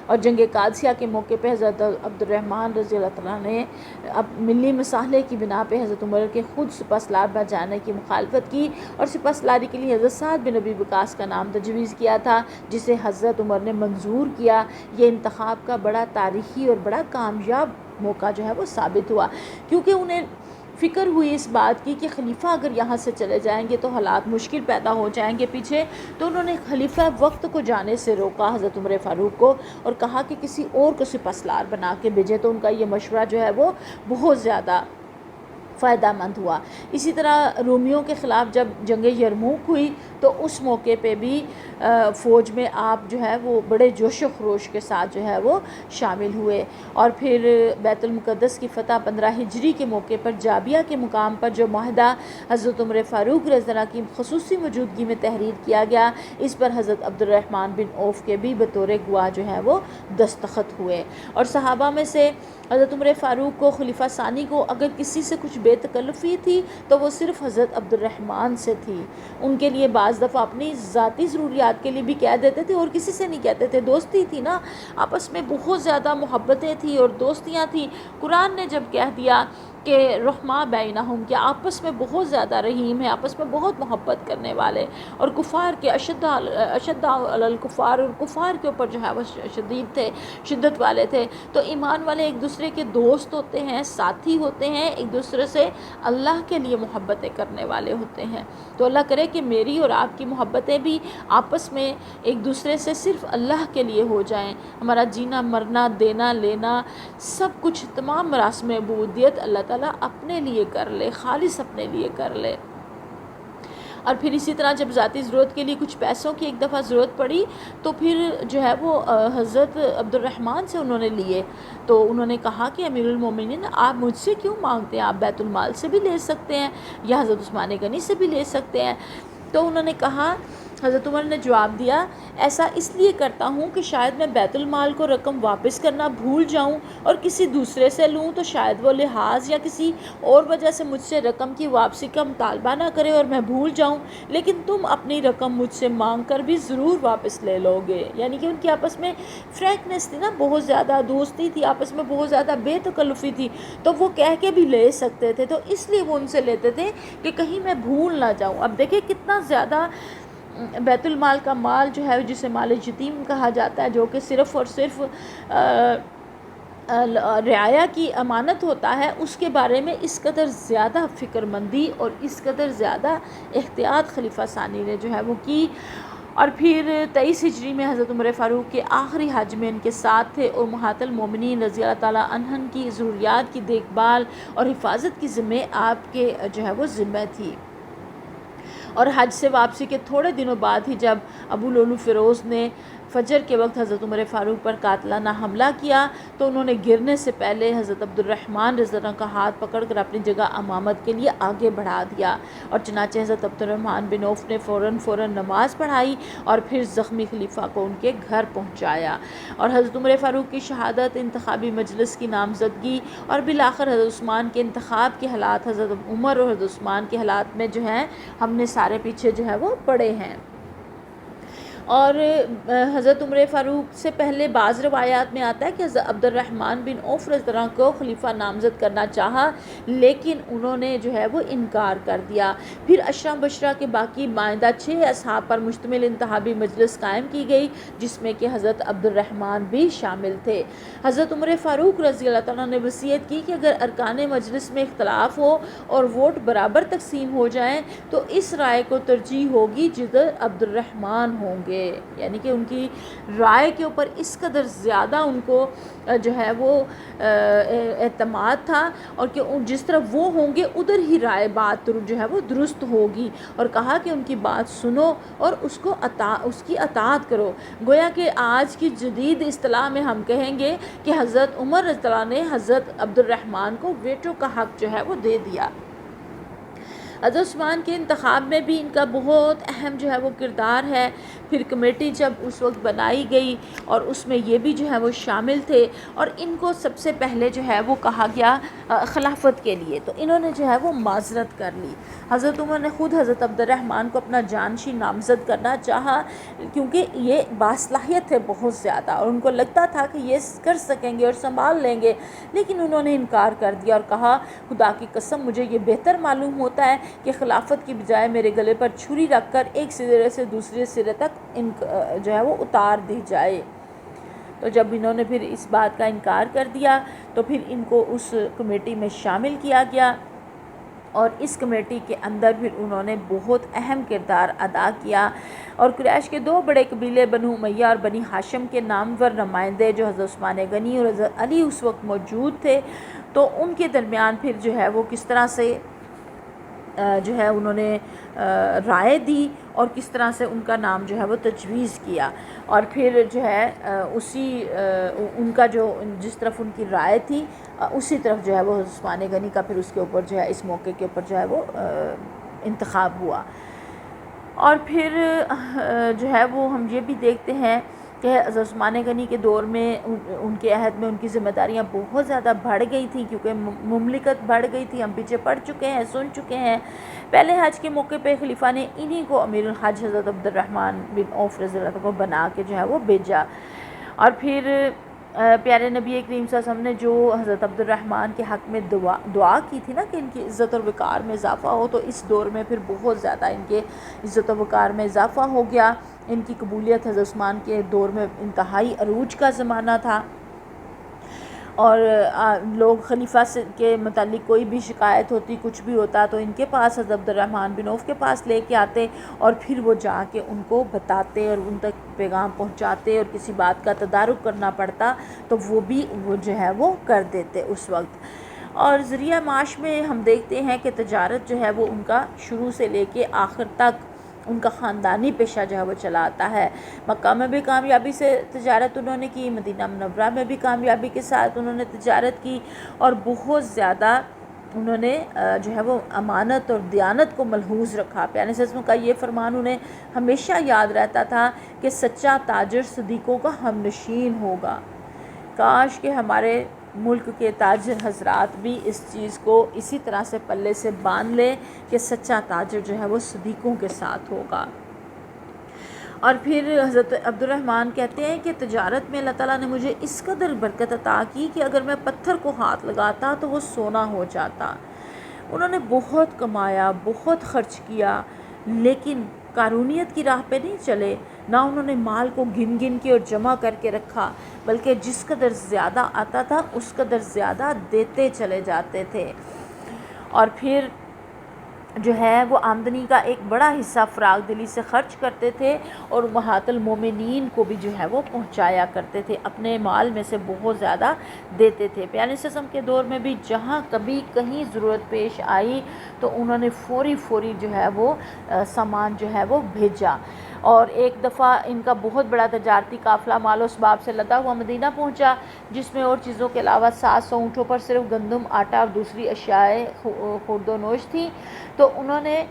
اور جنگ قادسیہ کے موقع پہ حضرت عبد الرحمن رضی اللہ تعالیٰ نے اب ملی مصالحے کی بنا پہ حضرت عمر کے خود سپاسلار بن جانے کی مخالفت کی، اور سپاسلاری کے لیے حضرت سعد بن ابی وقاص کا نام تجویز کیا تھا، جسے حضرت عمر نے منظور کیا۔ یہ انتخاب کا بڑا تاریخی اور بڑا کامیاب موقع جو ہے وہ ثابت ہوا، کیونکہ انہیں فکر ہوئی اس بات کی کہ خلیفہ اگر یہاں سے چلے جائیں گے تو حالات مشکل پیدا ہو جائیں گے پیچھے، تو انہوں نے خلیفہ وقت کو جانے سے روکا حضرت عمر فاروق کو، اور کہا کہ کسی اور کو سپاسلار بنا کے بھیجے، تو ان کا یہ مشورہ جو ہے وہ بہت زیادہ فائدہ مند ہوا۔ اسی طرح رومیوں کے خلاف جب جنگ یرموک ہوئی تو اس موقع پہ بھی فوج میں آپ جو ہے وہ بڑے جوش و خروش کے ساتھ جو ہے وہ شامل ہوئے۔ اور پھر بیت المقدس کی فتح 15 ہجری کے موقع پر جابیہ کے مقام پر جو معاہدہ حضرت عمر فاروق رضی اللہ کی خصوصی موجودگی میں تحریر کیا گیا، اس پر حضرت عبد الرحمن بن عوف کے بھی بطور گواہ جو ہے وہ دستخط ہوئے۔ اور صحابہ میں سے حضرت عمر فاروق کو، خلیفہ ثانی کو اگر کسی سے کچھ بے تکلفی تھی تو وہ صرف حضرت عبد الرحمن سے تھی۔ ان کے لیے بعض دفعہ اپنی ذاتی ضروریات کے لیے بھی کہہ دیتے تھے اور کسی سے نہیں کہتے تھے، دوستی تھی نا، آپس میں بہت زیادہ محبتیں تھیں اور دوستیاں تھیں۔ قرآن نے جب کہہ دیا کہ رحماء بینہم، کہ آپس میں بہت زیادہ رحیم ہے، آپس میں بہت محبت کرنے والے، اور کفار کے اشد علی الکفار، اور کفار کے اوپر جو ہے وہ شدید تھے، شدت والے تھے۔ تو ایمان والے ایک دوسرے کے دوست ہوتے ہیں، ساتھی ہوتے ہیں، ایک دوسرے سے اللہ کے لیے محبتیں کرنے والے ہوتے ہیں۔ تو اللہ کرے کہ میری اور آپ کی محبتیں بھی آپس میں ایک دوسرے سے صرف اللہ کے لیے ہو جائیں، ہمارا جینا مرنا دینا لینا سب کچھ تمام مراسم عبودیت اللہ تعالیٰ اپنے لیے کر لے، خالص اپنے لیے کر لے۔ اور پھر اسی طرح جب ذاتی ضرورت کے لیے کچھ پیسوں کی ایک دفعہ ضرورت پڑی تو پھر جو ہے وہ حضرت عبد الرحمن سے انہوں نے لیے، تو انہوں نے کہا کہ امیر المومنین آپ مجھ سے کیوں مانگتے ہیں، آپ بیت المال سے بھی لے سکتے ہیں یا حضرت عثمان غنی سے بھی لے سکتے ہیں۔ تو انہوں نے کہا، حضرت عمر نے جواب دیا، ایسا اس لیے کرتا ہوں کہ شاید میں بیت المال کو رقم واپس کرنا بھول جاؤں اور کسی دوسرے سے لوں تو شاید وہ لحاظ یا کسی اور وجہ سے مجھ سے رقم کی واپسی کا مطالبہ نہ کرے اور میں بھول جاؤں، لیکن تم اپنی رقم مجھ سے مانگ کر بھی ضرور واپس لے لو گے۔ یعنی کہ ان کی آپس میں فرینکنس تھی نا، بہت زیادہ دوستی تھی، آپس میں بہت زیادہ بے تکلفی تھی، تو وہ کہہ کے بھی لے سکتے تھے، تو اس لیے وہ ان سے لیتے تھے کہ کہیں میں بھول نہ جاؤں۔ اب دیکھیں کتنا زیادہ بیت المال کا مال جو ہے جسے مال یتیم کہا جاتا ہے، جو کہ صرف اور صرف رعایا کی امانت ہوتا ہے، اس کے بارے میں اس قدر زیادہ فکر مندی اور اس قدر زیادہ احتیاط خلیفہ ثانی نے جو ہے وہ کی۔ اور پھر 23 ہجری میں حضرت عمر فاروق کے آخری حج میں ان کے ساتھ تھے، اور امہات المومنین رضی اللہ تعالیٰ عنہن کی ضروریات کی دیکھ بھال اور حفاظت کی ذمہ آپ کے جو ہے وہ ذمہ تھی۔ اور حج سے واپسی کے تھوڑے دنوں بعد ہی جب ابو لولو فیروز نے فجر کے وقت حضرت عمر فاروق پر قاتلانہ حملہ کیا تو انہوں نے گرنے سے پہلے حضرت عبد الرحمن رضی اللہ عنہ کا ہاتھ پکڑ کر اپنی جگہ امامت کے لیے آگے بڑھا دیا، اور چنانچہ حضرت عبد الرحمن بن عوف نے فوراً نماز پڑھائی اور پھر زخمی خلیفہ کو ان کے گھر پہنچایا۔ اور حضرت عمر فاروق کی شہادت، انتخابی مجلس کی نامزدگی اور بالآخر حضرت عثمان کے انتخاب کے حالات، حضرت عمر اور حضرت عثمان کے حالات میں جو ہیں ہم نے سارے پیچھے جو ہے وہ پڑھے ہیں۔ اور حضرت عمر فاروق سے پہلے بعض روایات میں آتا ہے کہ حضرت عبد الرحمن بن عوف رضی اللہ عنہ کو خلیفہ نامزد کرنا چاہا، لیکن انہوں نے جو ہے وہ انکار کر دیا۔ پھر عشرہ مبشرہ کے باقی ماندہ 6 اصحاب پر مشتمل انتخابی مجلس قائم کی گئی، جس میں کہ حضرت عبد الرحمن بھی شامل تھے۔ حضرت عمر فاروق رضی اللہ تعالیٰ نے وصیت کی کہ اگر ارکان مجلس میں اختلاف ہو اور ووٹ برابر تقسیم ہو جائیں تو اس رائے کو ترجیح ہوگی جدھر عبد الرحمن ہوں گے۔ یعنی کہ ان کی رائے کے اوپر اس قدر زیادہ ان کو جو ہے وہ اعتماد تھا، اور کہ جس طرح وہ ہوں گے ادھر ہی رائے بات جو ہے وہ درست ہوگی، اور کہا کہ ان کی بات سنو اور اس کی اطاعت کرو۔ گویا کہ آج کی جدید اصطلاح میں ہم کہیں گے کہ حضرت عمر رضی اللہ عنہ نے حضرت عبد الرحمن کو ویٹو کا حق جو ہے وہ دے دیا۔ حضرت عثمان کے انتخاب میں بھی ان کا بہت اہم جو ہے وہ کردار ہے۔ پھر کمیٹی جب اس وقت بنائی گئی اور اس میں یہ بھی جو ہے وہ شامل تھے، اور ان کو سب سے پہلے جو ہے وہ کہا گیا خلافت کے لیے، تو انہوں نے جو ہے وہ معذرت کر لی۔ حضرت عمر نے خود حضرت عبد الرحمن کو اپنا جانشین نامزد کرنا چاہا، کیونکہ یہ باصلاحیت تھے بہت زیادہ اور ان کو لگتا تھا کہ یہ کر سکیں گے اور سنبھال لیں گے، لیکن انہوں نے انکار کر دیا اور کہا خدا کی قسم مجھے یہ بہتر معلوم ہوتا ہے کہ خلافت کی بجائے میرے گلے پر چھری رکھ کر ایک سرے سے دوسرے سرے تک جو ہے وہ اتار دی جائے۔ تو جب انہوں نے پھر اس بات کا انکار کر دیا تو پھر ان کو اس کمیٹی میں شامل کیا گیا، اور اس کمیٹی کے اندر پھر انہوں نے بہت اہم کردار ادا کیا، اور قریش کے 2 بڑے قبیلے بنو امیہ اور بنی ہاشم کے نامور نمائندے جو حضرت عثمان غنی اور حضرت علی اس وقت موجود تھے، تو ان کے درمیان پھر جو ہے وہ کس طرح سے جو ہے انہوں نے رائے دی اور کس طرح سے ان کا نام جو ہے وہ تجویز کیا، اور پھر جو ہے ان کا جو جس طرف ان کی رائے تھی اسی طرف جو ہے وہ عثمان غنی کا پھر اس کے اوپر جو ہے اس موقع کے اوپر جو ہے وہ انتخاب ہوا۔ اور پھر جو ہے وہ ہم یہ بھی دیکھتے ہیں کہ حضرت عثمان غنی کے دور میں ان کے عہد میں ان کی ذمہ داریاں بہت زیادہ بڑھ گئی تھیں، کیونکہ مملکت بڑھ گئی تھی۔ ہم پیچھے پڑھ چکے ہیں، سن چکے ہیں۔ پہلے حج کے موقع پہ خلیفہ نے انہی کو امیر الحج حضرت عبد الرحمن بن عوف رضی اللہ عنہ کو بنا کے جو ہے وہ بھیجا، اور پھر پیارے نبی کریم صلی اللہ علیہ وسلم نے جو حضرت عبد الرحمن کے حق میں دعا کی تھی نا کہ ان کی عزت اور وقار میں اضافہ ہو، تو اس دور میں پھر بہت زیادہ ان کے عزت و وقار میں اضافہ ہو گیا. ان کی قبولیت حضرت عثمان کے دور میں انتہائی عروج کا زمانہ تھا، اور لوگ خلیفہ کے متعلق کوئی بھی شکایت ہوتی، کچھ بھی ہوتا، تو ان کے پاس حضرت عبد الرحمن بن عوف کے پاس لے کے آتے، اور پھر وہ جا کے ان کو بتاتے اور ان تک پیغام پہنچاتے، اور کسی بات کا تدارک کرنا پڑتا تو وہ بھی وہ جو ہے وہ کر دیتے اس وقت. اور ذریعہ معاش میں ہم دیکھتے ہیں کہ تجارت جو ہے وہ ان کا شروع سے لے کے آخر تک ان کا خاندانی پیشہ جو ہے وہ چلا آتا ہے. مکہ میں بھی کامیابی سے تجارت انہوں نے کی، مدینہ منورہ میں بھی کامیابی کے ساتھ انہوں نے تجارت کی، اور بہت زیادہ انہوں نے جو ہے وہ امانت اور دیانت کو ملحوظ رکھا. پیارے صلی کا یہ فرمان انہیں ہمیشہ یاد رہتا تھا کہ سچا تاجر صدیقوں کا ہم نشین ہوگا. کاش کہ ہمارے ملک کے تاجر حضرات بھی اس چیز کو اسی طرح سے پلے سے باندھ لے کہ سچا تاجر جو ہے وہ صدیقوں کے ساتھ ہوگا. اور پھر حضرت عبد الرحمن کہتے ہیں کہ تجارت میں اللہ تعالیٰ نے مجھے اس قدر برکت عطا کی کہ اگر میں پتھر کو ہاتھ لگاتا تو وہ سونا ہو جاتا. انہوں نے بہت کمایا، بہت خرچ کیا، لیکن قارونیت کی راہ پہ نہیں چلے. نہ انہوں نے مال کو گن گن کے اور جمع کر کے رکھا، بلکہ جس قدر زیادہ آتا تھا اس قدر زیادہ دیتے چلے جاتے تھے. اور پھر جو ہے وہ آمدنی کا ایک بڑا حصہ فراغ دلی سے خرچ کرتے تھے، اور امہات المومنین کو بھی جو ہے وہ پہنچایا کرتے تھے، اپنے مال میں سے بہت زیادہ دیتے تھے. پیارے سسم کے دور میں بھی جہاں کبھی کہیں ضرورت پیش آئی تو انہوں نے فوری جو ہے وہ سامان جو ہے وہ بھیجا. اور ایک دفعہ ان کا بہت بڑا تجارتی قافلہ مال و اسباب سے لدا ہوا مدینہ پہنچا، جس میں اور چیزوں کے علاوہ 700 اونٹوں پر صرف گندم، آٹا اور دوسری اشیاء خورد و نوش تھی. تو انہوں نے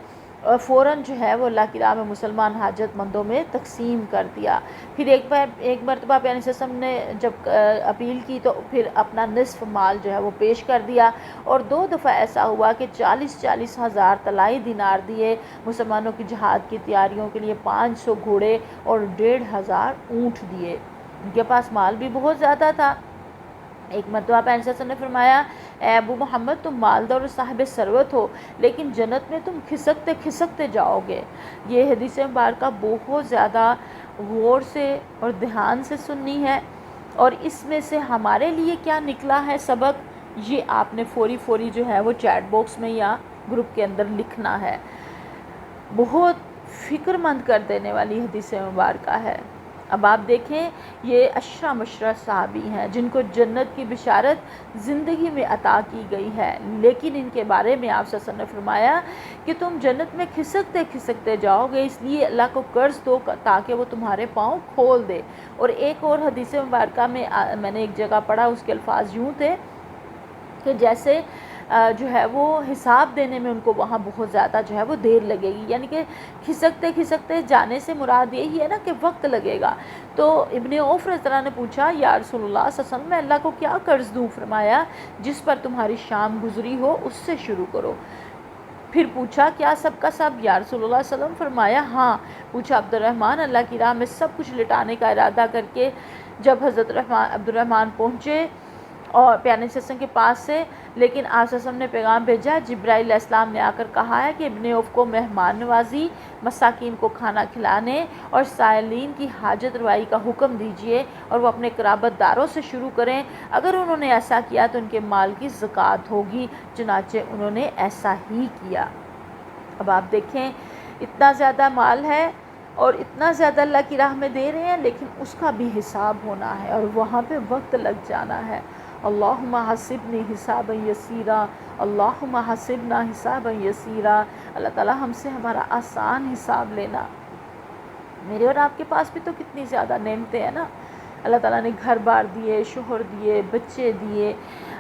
فوراً جو ہے وہ اللہ کی راہ میں مسلمان حاجت مندوں میں تقسیم کر دیا. پھر ایک مرتبہ پیارے سسم نے جب اپیل کی تو پھر اپنا نصف مال جو ہے وہ پیش کر دیا، اور 2 دفعہ ایسا ہوا کہ 40 ہزار طلائی دینار دیے مسلمانوں کی جہاد کی تیاریوں کے لیے، 500 گھوڑے اور 1,500 اونٹ دیے. ان کے پاس مال بھی بہت زیادہ تھا. ایک مرتبہ پیغمبر صلی اللہ علیہ وسلم نے فرمایا، اے ابو محمد تم مالدار اور صاحب ثروت ہو، لیکن جنت میں تم کھسکتے کھسکتے جاؤ گے. یہ حدیث مبارکہ بہت زیادہ غور سے اور دھیان سے سننی ہے، اور اس میں سے ہمارے لیے کیا نکلا ہے سبق، یہ آپ نے فوری جو ہے وہ چیٹ باکس میں یا گروپ کے اندر لکھنا ہے. بہت فکر مند کر دینے والی حدیث مبارکہ ہے. اب آپ دیکھیں، یہ اشرا مشرا صحابی ہیں جن کو جنت کی بشارت زندگی میں عطا کی گئی ہے، لیکن ان کے بارے میں آپ صلی اللہ علیہ وسلم نے فرمایا کہ تم جنت میں کھسکتے کھسکتے جاؤ گے، اس لیے اللہ کو قرض دو تاکہ وہ تمہارے پاؤں کھول دے. اور ایک اور حدیث مبارکہ میں نے ایک جگہ پڑھا، اس کے الفاظ یوں تھے کہ جیسے جو ہے وہ حساب دینے میں ان کو وہاں بہت زیادہ جو ہے وہ دیر لگے گی، یعنی کہ کھسکتے کھسکتے جانے سے مراد یہی ہے نا کہ وقت لگے گا. تو ابن عوف رضی اللہ عنہ نے پوچھا، یا رسول اللہ صلی اللہ علیہ وسلم میں اللہ کو کیا قرض دوں؟ فرمایا، جس پر تمہاری شام گزری ہو اس سے شروع کرو. پھر پوچھا، کیا سب کا سب یا رسول اللہ صلی اللہ علیہ وسلم؟ فرمایا ہاں. پوچھا عبد الرحمن، اللہ کی راہ میں سب کچھ لٹانے کا ارادہ کر کے جب حضرت عبد الرحمن پہنچے اور پیارے سسن کے پاس سے، لیکن آپ صلی اللہ علیہ وسلم نے پیغام بھیجا، جبرائیل علیہ السلام نے آ کر کہا ہے کہ ابن عوف کو مہمان نوازی، مساکین کو کھانا کھلانے اور سائلین کی حاجت روائی کا حکم دیجئے، اور وہ اپنے قرابت داروں سے شروع کریں. اگر انہوں نے ایسا کیا تو ان کے مال کی زکوٰۃ ہوگی. چنانچہ انہوں نے ایسا ہی کیا. اب آپ دیکھیں، اتنا زیادہ مال ہے اور اتنا زیادہ اللہ کی راہ میں دے رہے ہیں، لیکن اس کا بھی حساب ہونا ہے اور وہاں پہ وقت لگ جانا ہے. اللہم حسبنی حسابا یسیرا، اللہم حسبنا حسابا یسیرا. اللہ تعالیٰ ہم سے ہمارا آسان حساب لینا. میرے اور آپ کے پاس بھی تو کتنی زیادہ نعمتیں ہیں نا. اللہ تعالیٰ نے گھر بار دیے، شوہر دیے، بچے دیے،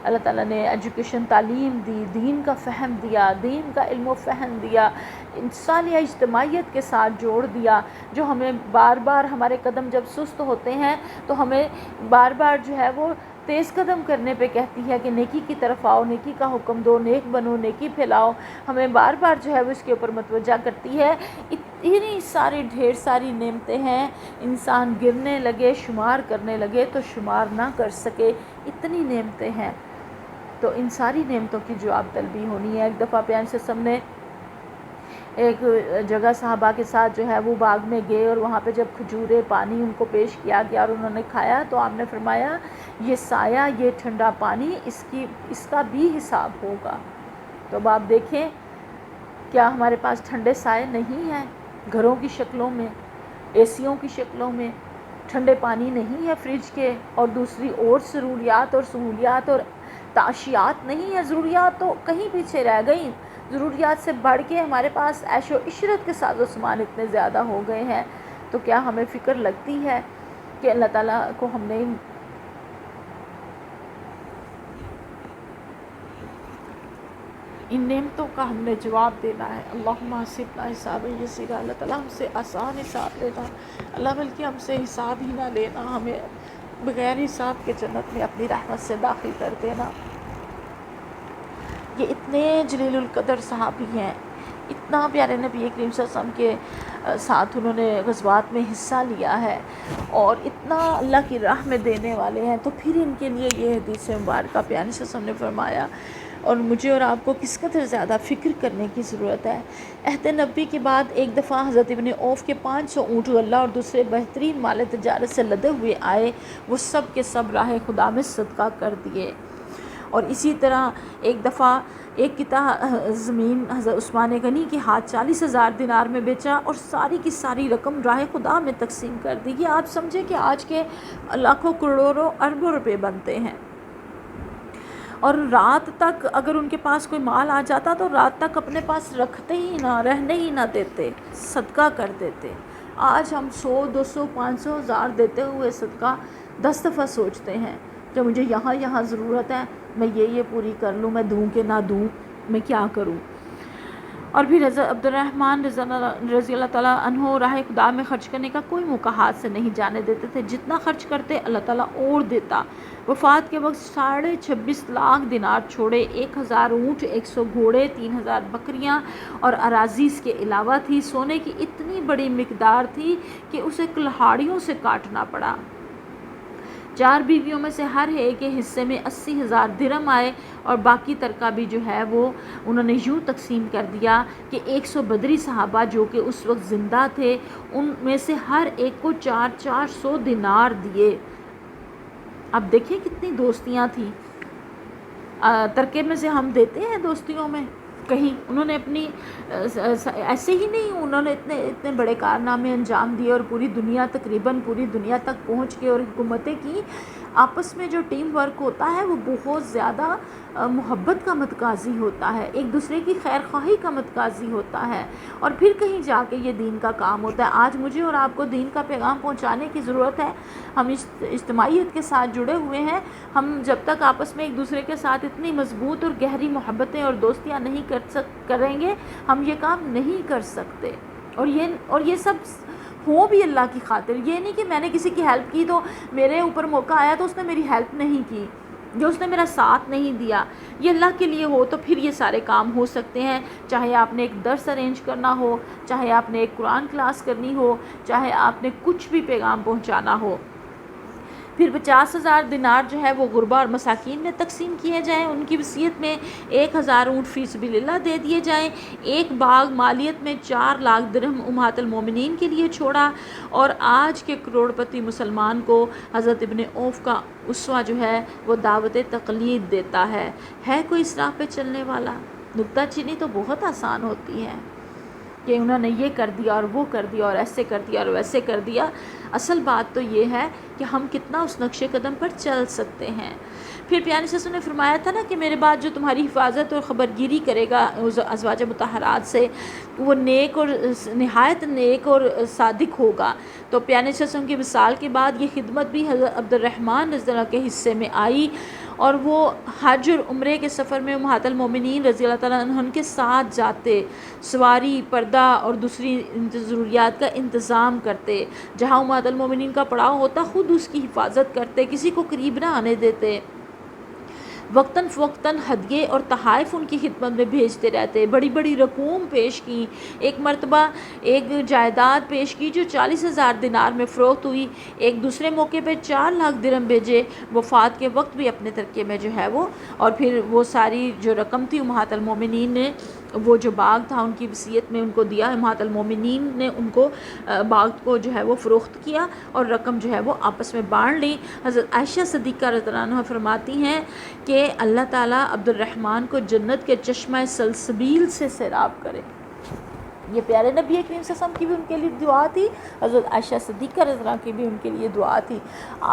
اللہ تعالیٰ نے ایجوکیشن تعلیم دی، دین کا فہم دیا، دین کا علم و فہم دیا، انسانیہ اجتماعیت کے ساتھ جوڑ دیا، جو ہمیں بار بار ہمارے قدم جب سست ہوتے ہیں تو ہمیں بار بار جو ہے وہ تیز قدم کرنے پہ کہتی ہے کہ نیکی کی طرف آؤ، نیکی کا حکم دو، نیک بنو، نیکی پھیلاؤ، ہمیں بار بار جو ہے وہ اس کے اوپر متوجہ کرتی ہے۔ اتنی ساری ڈھیر ساری نعمتیں ہیں، انسان گرنے لگے، شمار کرنے لگے تو شمار نہ کر سکے، اتنی نعمتیں ہیں۔ تو ان ساری نعمتوں کی جواب طلبی ہونی ہے۔ ایک دفعہ پیارے سے نے ایک جگہ صحابہ کے ساتھ جو ہے وہ باغ میں گئے، اور وہاں پہ جب کھجورے پانی ان کو پیش کیا گیا اور انہوں نے کھایا تو آپ نے فرمایا یہ سایہ، یہ ٹھنڈا پانی، اس کا بھی حساب ہوگا۔ تو اب آپ دیکھیں کیا ہمارے پاس ٹھنڈے سائے نہیں ہیں گھروں کی شکلوں میں، اے سیوں کی شکلوں میں، ٹھنڈے پانی نہیں ہے فریج کے، اور دوسری اور ضروریات اور سہولیات اور تعشیات نہیں ہے۔ ضروریات تو کہیں پیچھے رہ گئیں، ضروریات سے بڑھ کے ہمارے پاس عیش و عشرت کے ساز و سامان اتنے زیادہ ہو گئے ہیں۔ تو کیا ہمیں فکر لگتی ہے کہ اللہ تعالیٰ کو ہم نے ان نعمتوں کا ہم نے جواب دینا ہے؟ اللہم حسبنا حسابا یسیرا، اللہ تعالیٰ ہم سے آسان حساب لینا، اللہ بلکہ ہم سے حساب ہی نہ لینا، ہمیں بغیر حساب کے جنت میں اپنی رحمت سے داخل کر دینا۔ یہ اتنے جلیل القدر صحابی ہیں، اتنا پیارے نبی کریم صلی اللہ علیہ وسلم کے ساتھ انہوں نے غزوات میں حصہ لیا ہے، اور اتنا اللہ کی راہ میں دینے والے ہیں، تو پھر ان کے لیے یہ حدیث مبارکہ پیارے صلی اللہ علیہ وسلم نے فرمایا، اور مجھے اور آپ کو کس قدر زیادہ فکر کرنے کی ضرورت ہے۔ عہد نبی کے بعد ایک دفعہ حضرت ابن عوف کے 500 اونٹ غلہ اور دوسرے بہترین مال تجارت سے لدے ہوئے آئے، وہ سب کے سب راہ خدا میں صدقہ کر دیے۔ اور اسی طرح ایک دفعہ ایک قطع زمین حضرت عثمان غنی کے ہاتھ 40,000 دینار میں بیچا اور ساری کی ساری رقم راہ خدا میں تقسیم کر دی۔ یہ آپ سمجھیں کہ آج کے لاکھوں کروڑوں اربوں روپے بنتے ہیں، اور رات تک اگر ان کے پاس کوئی مال آ جاتا تو رات تک اپنے پاس رکھتے ہی نہ، رہنے ہی نہ دیتے، صدقہ کر دیتے۔ آج ہم 100، 200، 500، 1000 دیتے ہوئے صدقہ 10 دفعہ سوچتے ہیں کہ مجھے یہاں ضرورت ہے، میں یہ پوری کر لوں، میں دوں کہ نہ دوں، میں کیا کروں۔ اور پھر حضرت عبد الرحمن رضی اللہ تعالیٰ عنہ راہ خدا میں خرچ کرنے کا کوئی موقع ہاتھ سے نہیں جانے دیتے تھے، جتنا خرچ کرتے اللہ تعالیٰ اور دیتا۔ وفات کے وقت 26.5 لاکھ دینار چھوڑے، 1000 اونٹ، 100 گھوڑے، 3000 بکریاں اور اراضیز کے علاوہ تھی۔ سونے کی اتنی بڑی مقدار تھی کہ اسے کلہاڑیوں سے کاٹنا پڑا۔ 4 بیویوں میں سے ہر ایک کے حصے میں 80,000 درہم آئے، اور باقی ترکہ بھی جو ہے وہ انہوں نے یوں تقسیم کر دیا کہ 100 بدری صحابہ جو کہ اس وقت زندہ تھے، ان میں سے ہر ایک کو 400 دینار دیے۔ اب دیکھیں کتنی دوستیاں تھیں۔ ترکے میں سے ہم دیتے ہیں دوستیوں میں کہیں؟ انہوں نے اپنی ایسے ہی نہیں، انہوں نے اتنے بڑے کارنامے انجام دیے، اور پوری دنیا، تقریباً پوری دنیا تک پہنچ کے، اور حکومتیں کی۔ آپس میں جو ٹیم ورک ہوتا ہے وہ بہت زیادہ محبت کا متقاضی ہوتا ہے، ایک دوسرے کی خیر خواہی کا متقاضی ہوتا ہے، اور پھر کہیں جا کے یہ دین کا کام ہوتا ہے۔ آج مجھے اور آپ کو دین کا پیغام پہنچانے کی ضرورت ہے، ہم اجتماعیت کے ساتھ جڑے ہوئے ہیں، ہم جب تک آپس میں ایک دوسرے کے ساتھ اتنی مضبوط اور گہری محبتیں اور دوستیاں نہیں کریں گے، ہم یہ کام نہیں کر سکتے۔ اور یہ سب ہو بھی اللہ کی خاطر، یہ نہیں کہ میں نے کسی کی ہیلپ کی تو میرے اوپر موقع آیا تو اس نے میری ہیلپ نہیں کی، جو اس نے میرا ساتھ نہیں دیا، یہ اللہ کے لیے ہو تو پھر یہ سارے کام ہو سکتے ہیں۔ چاہے آپ نے ایک درس ارینج کرنا ہو، چاہے آپ نے ایک قرآن کلاس کرنی ہو، چاہے آپ نے کچھ بھی پیغام پہنچانا ہو۔ پھر 50,000 دینار جو ہے وہ غربا اور مساکین میں تقسیم کیے جائیں، ان کی وصیت میں 1000 اونٹ فی سبیل اللہ دے دیے جائیں، ایک باغ مالیت میں 4 لاکھ درہم امہات المومنین کے لیے چھوڑا۔ اور آج کے کروڑ پتی مسلمان کو حضرت ابن عوف کا اسوہ جو ہے وہ دعوت تقلید دیتا ہے کوئی اس راہ پہ چلنے والا؟ نکتہ چینی تو بہت آسان ہوتی ہے کہ انہوں نے یہ کر دیا اور وہ کر دیا اور ایسے کر دیا اور ویسے کر دیا۔ اصل بات تو یہ ہے کہ ہم کتنا اس نقش قدم پر چل سکتے ہیں۔ پھر پیارے سے نے فرمایا تھا نا کہ میرے بعد جو تمہاری حفاظت اور خبرگیری کرے گا ازواج مطہرات سے، وہ نیک اور نہایت نیک اور صادق ہوگا۔ تو پیارے سے کی وصال کے بعد یہ خدمت بھی حضرت عبد الرحمن رضی اللہ کے حصے میں آئی، اور وہ حج اور عمرے کے سفر میں امہات المومنین رضی اللہ تعالیٰ عنہن کے ساتھ جاتے، سواری، پردہ اور دوسری ضروریات کا انتظام کرتے، جہاں امہات المومنین کا پڑاؤ ہوتا خود اس کی حفاظت کرتے، کسی کو قریب نہ آنے دیتے، وقتاً فوقتاً ہدیے اور تحائف ان کی خدمت میں بھیجتے رہتے، بڑی بڑی رقوم پیش کی۔ ایک مرتبہ ایک جائیداد پیش کی جو 40,000 دینار میں فروخت ہوئی، ایک دوسرے موقع پہ 4 لاکھ درہم بھیجے، وفات کے وقت بھی اپنے ترکے میں جو ہے وہ، اور پھر وہ ساری جو رقم تھی امہات المومنین نے، وہ جو باغ تھا ان کی وصیت میں ان کو دیا، امہات المومنین نے ان کو باغ کو جو ہے وہ فروخت کیا اور رقم جو ہے وہ آپس میں بانٹ لی۔ حضرت عائشہ صدیقہ رضی اللہ عنہا فرماتی ہیں کہ اللہ تعالیٰ عبد الرحمن کو جنت کے چشمہ سلسبیل سے سیراب کرے۔ یہ پیارے نبی کریم صلی اللہ علیہ وسلم کی بھی ان کے لیے دعا تھی، حضرت عائشہ صدیقہ رضی اللہ عنہا کی بھی ان کے لیے دعا تھی۔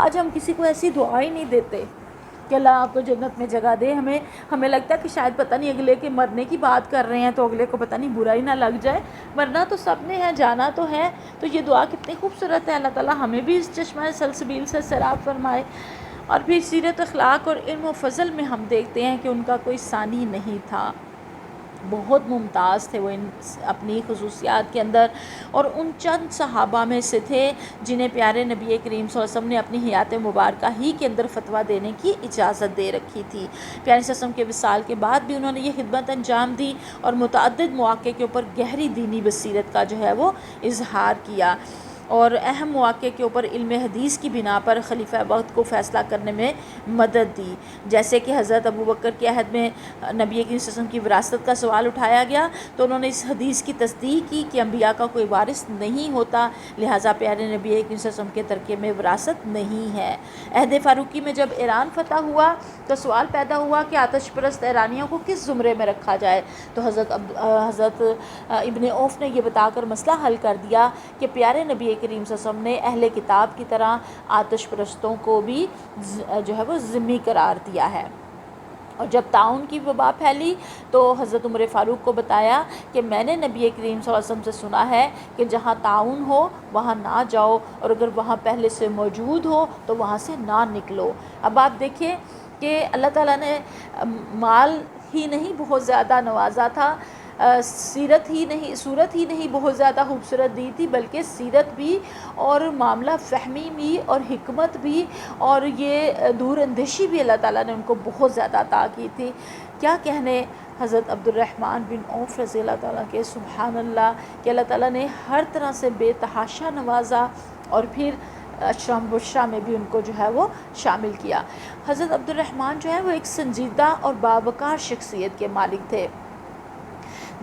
آج ہم کسی کو ایسی دعا ہی نہیں دیتے کہ اللہ آپ کو جنت میں جگہ دے۔ ہمیں لگتا ہے کہ شاید پتہ نہیں اگلے کے مرنے کی بات کر رہے ہیں تو اگلے کو پتہ نہیں برا ہی نہ لگ جائے، مرنا تو سب نے ہے، جانا تو ہے۔ تو یہ دعا کتنی خوبصورت ہے، اللہ تعالیٰ ہمیں بھی اس چشمہ سلسبیل سے سیراب فرمائے۔ اور پھر سیرت، اخلاق اور علم و فضل میں ہم دیکھتے ہیں کہ ان کا کوئی ثانی نہیں تھا، بہت ممتاز تھے وہ اپنی خصوصیات کے اندر، اور ان چند صحابہ میں سے تھے جنہیں پیارے نبی کریم صلی اللہ علیہ وسلم نے اپنی حیات مبارکہ ہی کے اندر فتویٰ دینے کی اجازت دے رکھی تھی۔ پیارے صلی اللہ علیہ وسلم کے وصال کے بعد بھی انہوں نے یہ خدمت انجام دی اور متعدد مواقع کے اوپر گہری دینی بصیرت کا جو ہے وہ اظہار کیا، اور اہم مواقع کے اوپر علم حدیث کی بنا پر خلیفہ وقت کو فیصلہ کرنے میں مدد دی۔ جیسے کہ حضرت ابوبکر کے عہد میں نبی کریم صلی اللہ علیہ وسلم کی وراثت کا سوال اٹھایا گیا تو انہوں نے اس حدیث کی تصدیق کی کہ انبیاء کا کوئی وارث نہیں ہوتا، لہٰذا پیارے نبی کریم صلی اللہ علیہ وسلم کے ترکے میں وراثت نہیں ہے۔ عہد فاروقی میں جب ایران فتح ہوا تو سوال پیدا ہوا کہ آتش پرست ایرانیوں کو کس زمرے میں رکھا جائے، تو حضرت ابن عوف نے یہ بتا کر مسئلہ حل کر دیا کہ پیارے نبی کریم صلی اللہ علیہ وسلم نے اہل کتاب کی طرح آتش پرستوں کو بھی جو ہے وہ ذمہ قرار دیا ہے۔ اور جب طاعون کی وبا پھیلی تو حضرت عمر فاروق کو بتایا کہ میں نے نبی کریم صلی اللہ علیہ وسلم سے سنا ہے کہ جہاں طاعون ہو وہاں نہ جاؤ، اور اگر وہاں پہلے سے موجود ہو تو وہاں سے نہ نکلو۔ اب آپ دیکھیں کہ اللہ تعالیٰ نے مال ہی نہیں بہت زیادہ نوازا تھا، صورت ہی نہیں بہت زیادہ خوبصورت دی تھی، بلکہ سیرت بھی اور معاملہ فہمی بھی اور حکمت بھی اور یہ دور اندیشی بھی اللہ تعالیٰ نے ان کو بہت زیادہ عطا کی تھی۔ کیا کہنے حضرت عبد الرحمن بن عوف رضی اللہ تعالیٰ کے، سبحان اللہ، کہ اللہ تعالیٰ نے ہر طرح سے بے تحاشا نوازا اور پھر اشرام بشرا میں بھی ان کو جو ہے وہ شامل کیا۔ حضرت عبد الرحمن جو ہے وہ ایک سنجیدہ اور باوقار شخصیت کے مالک تھے،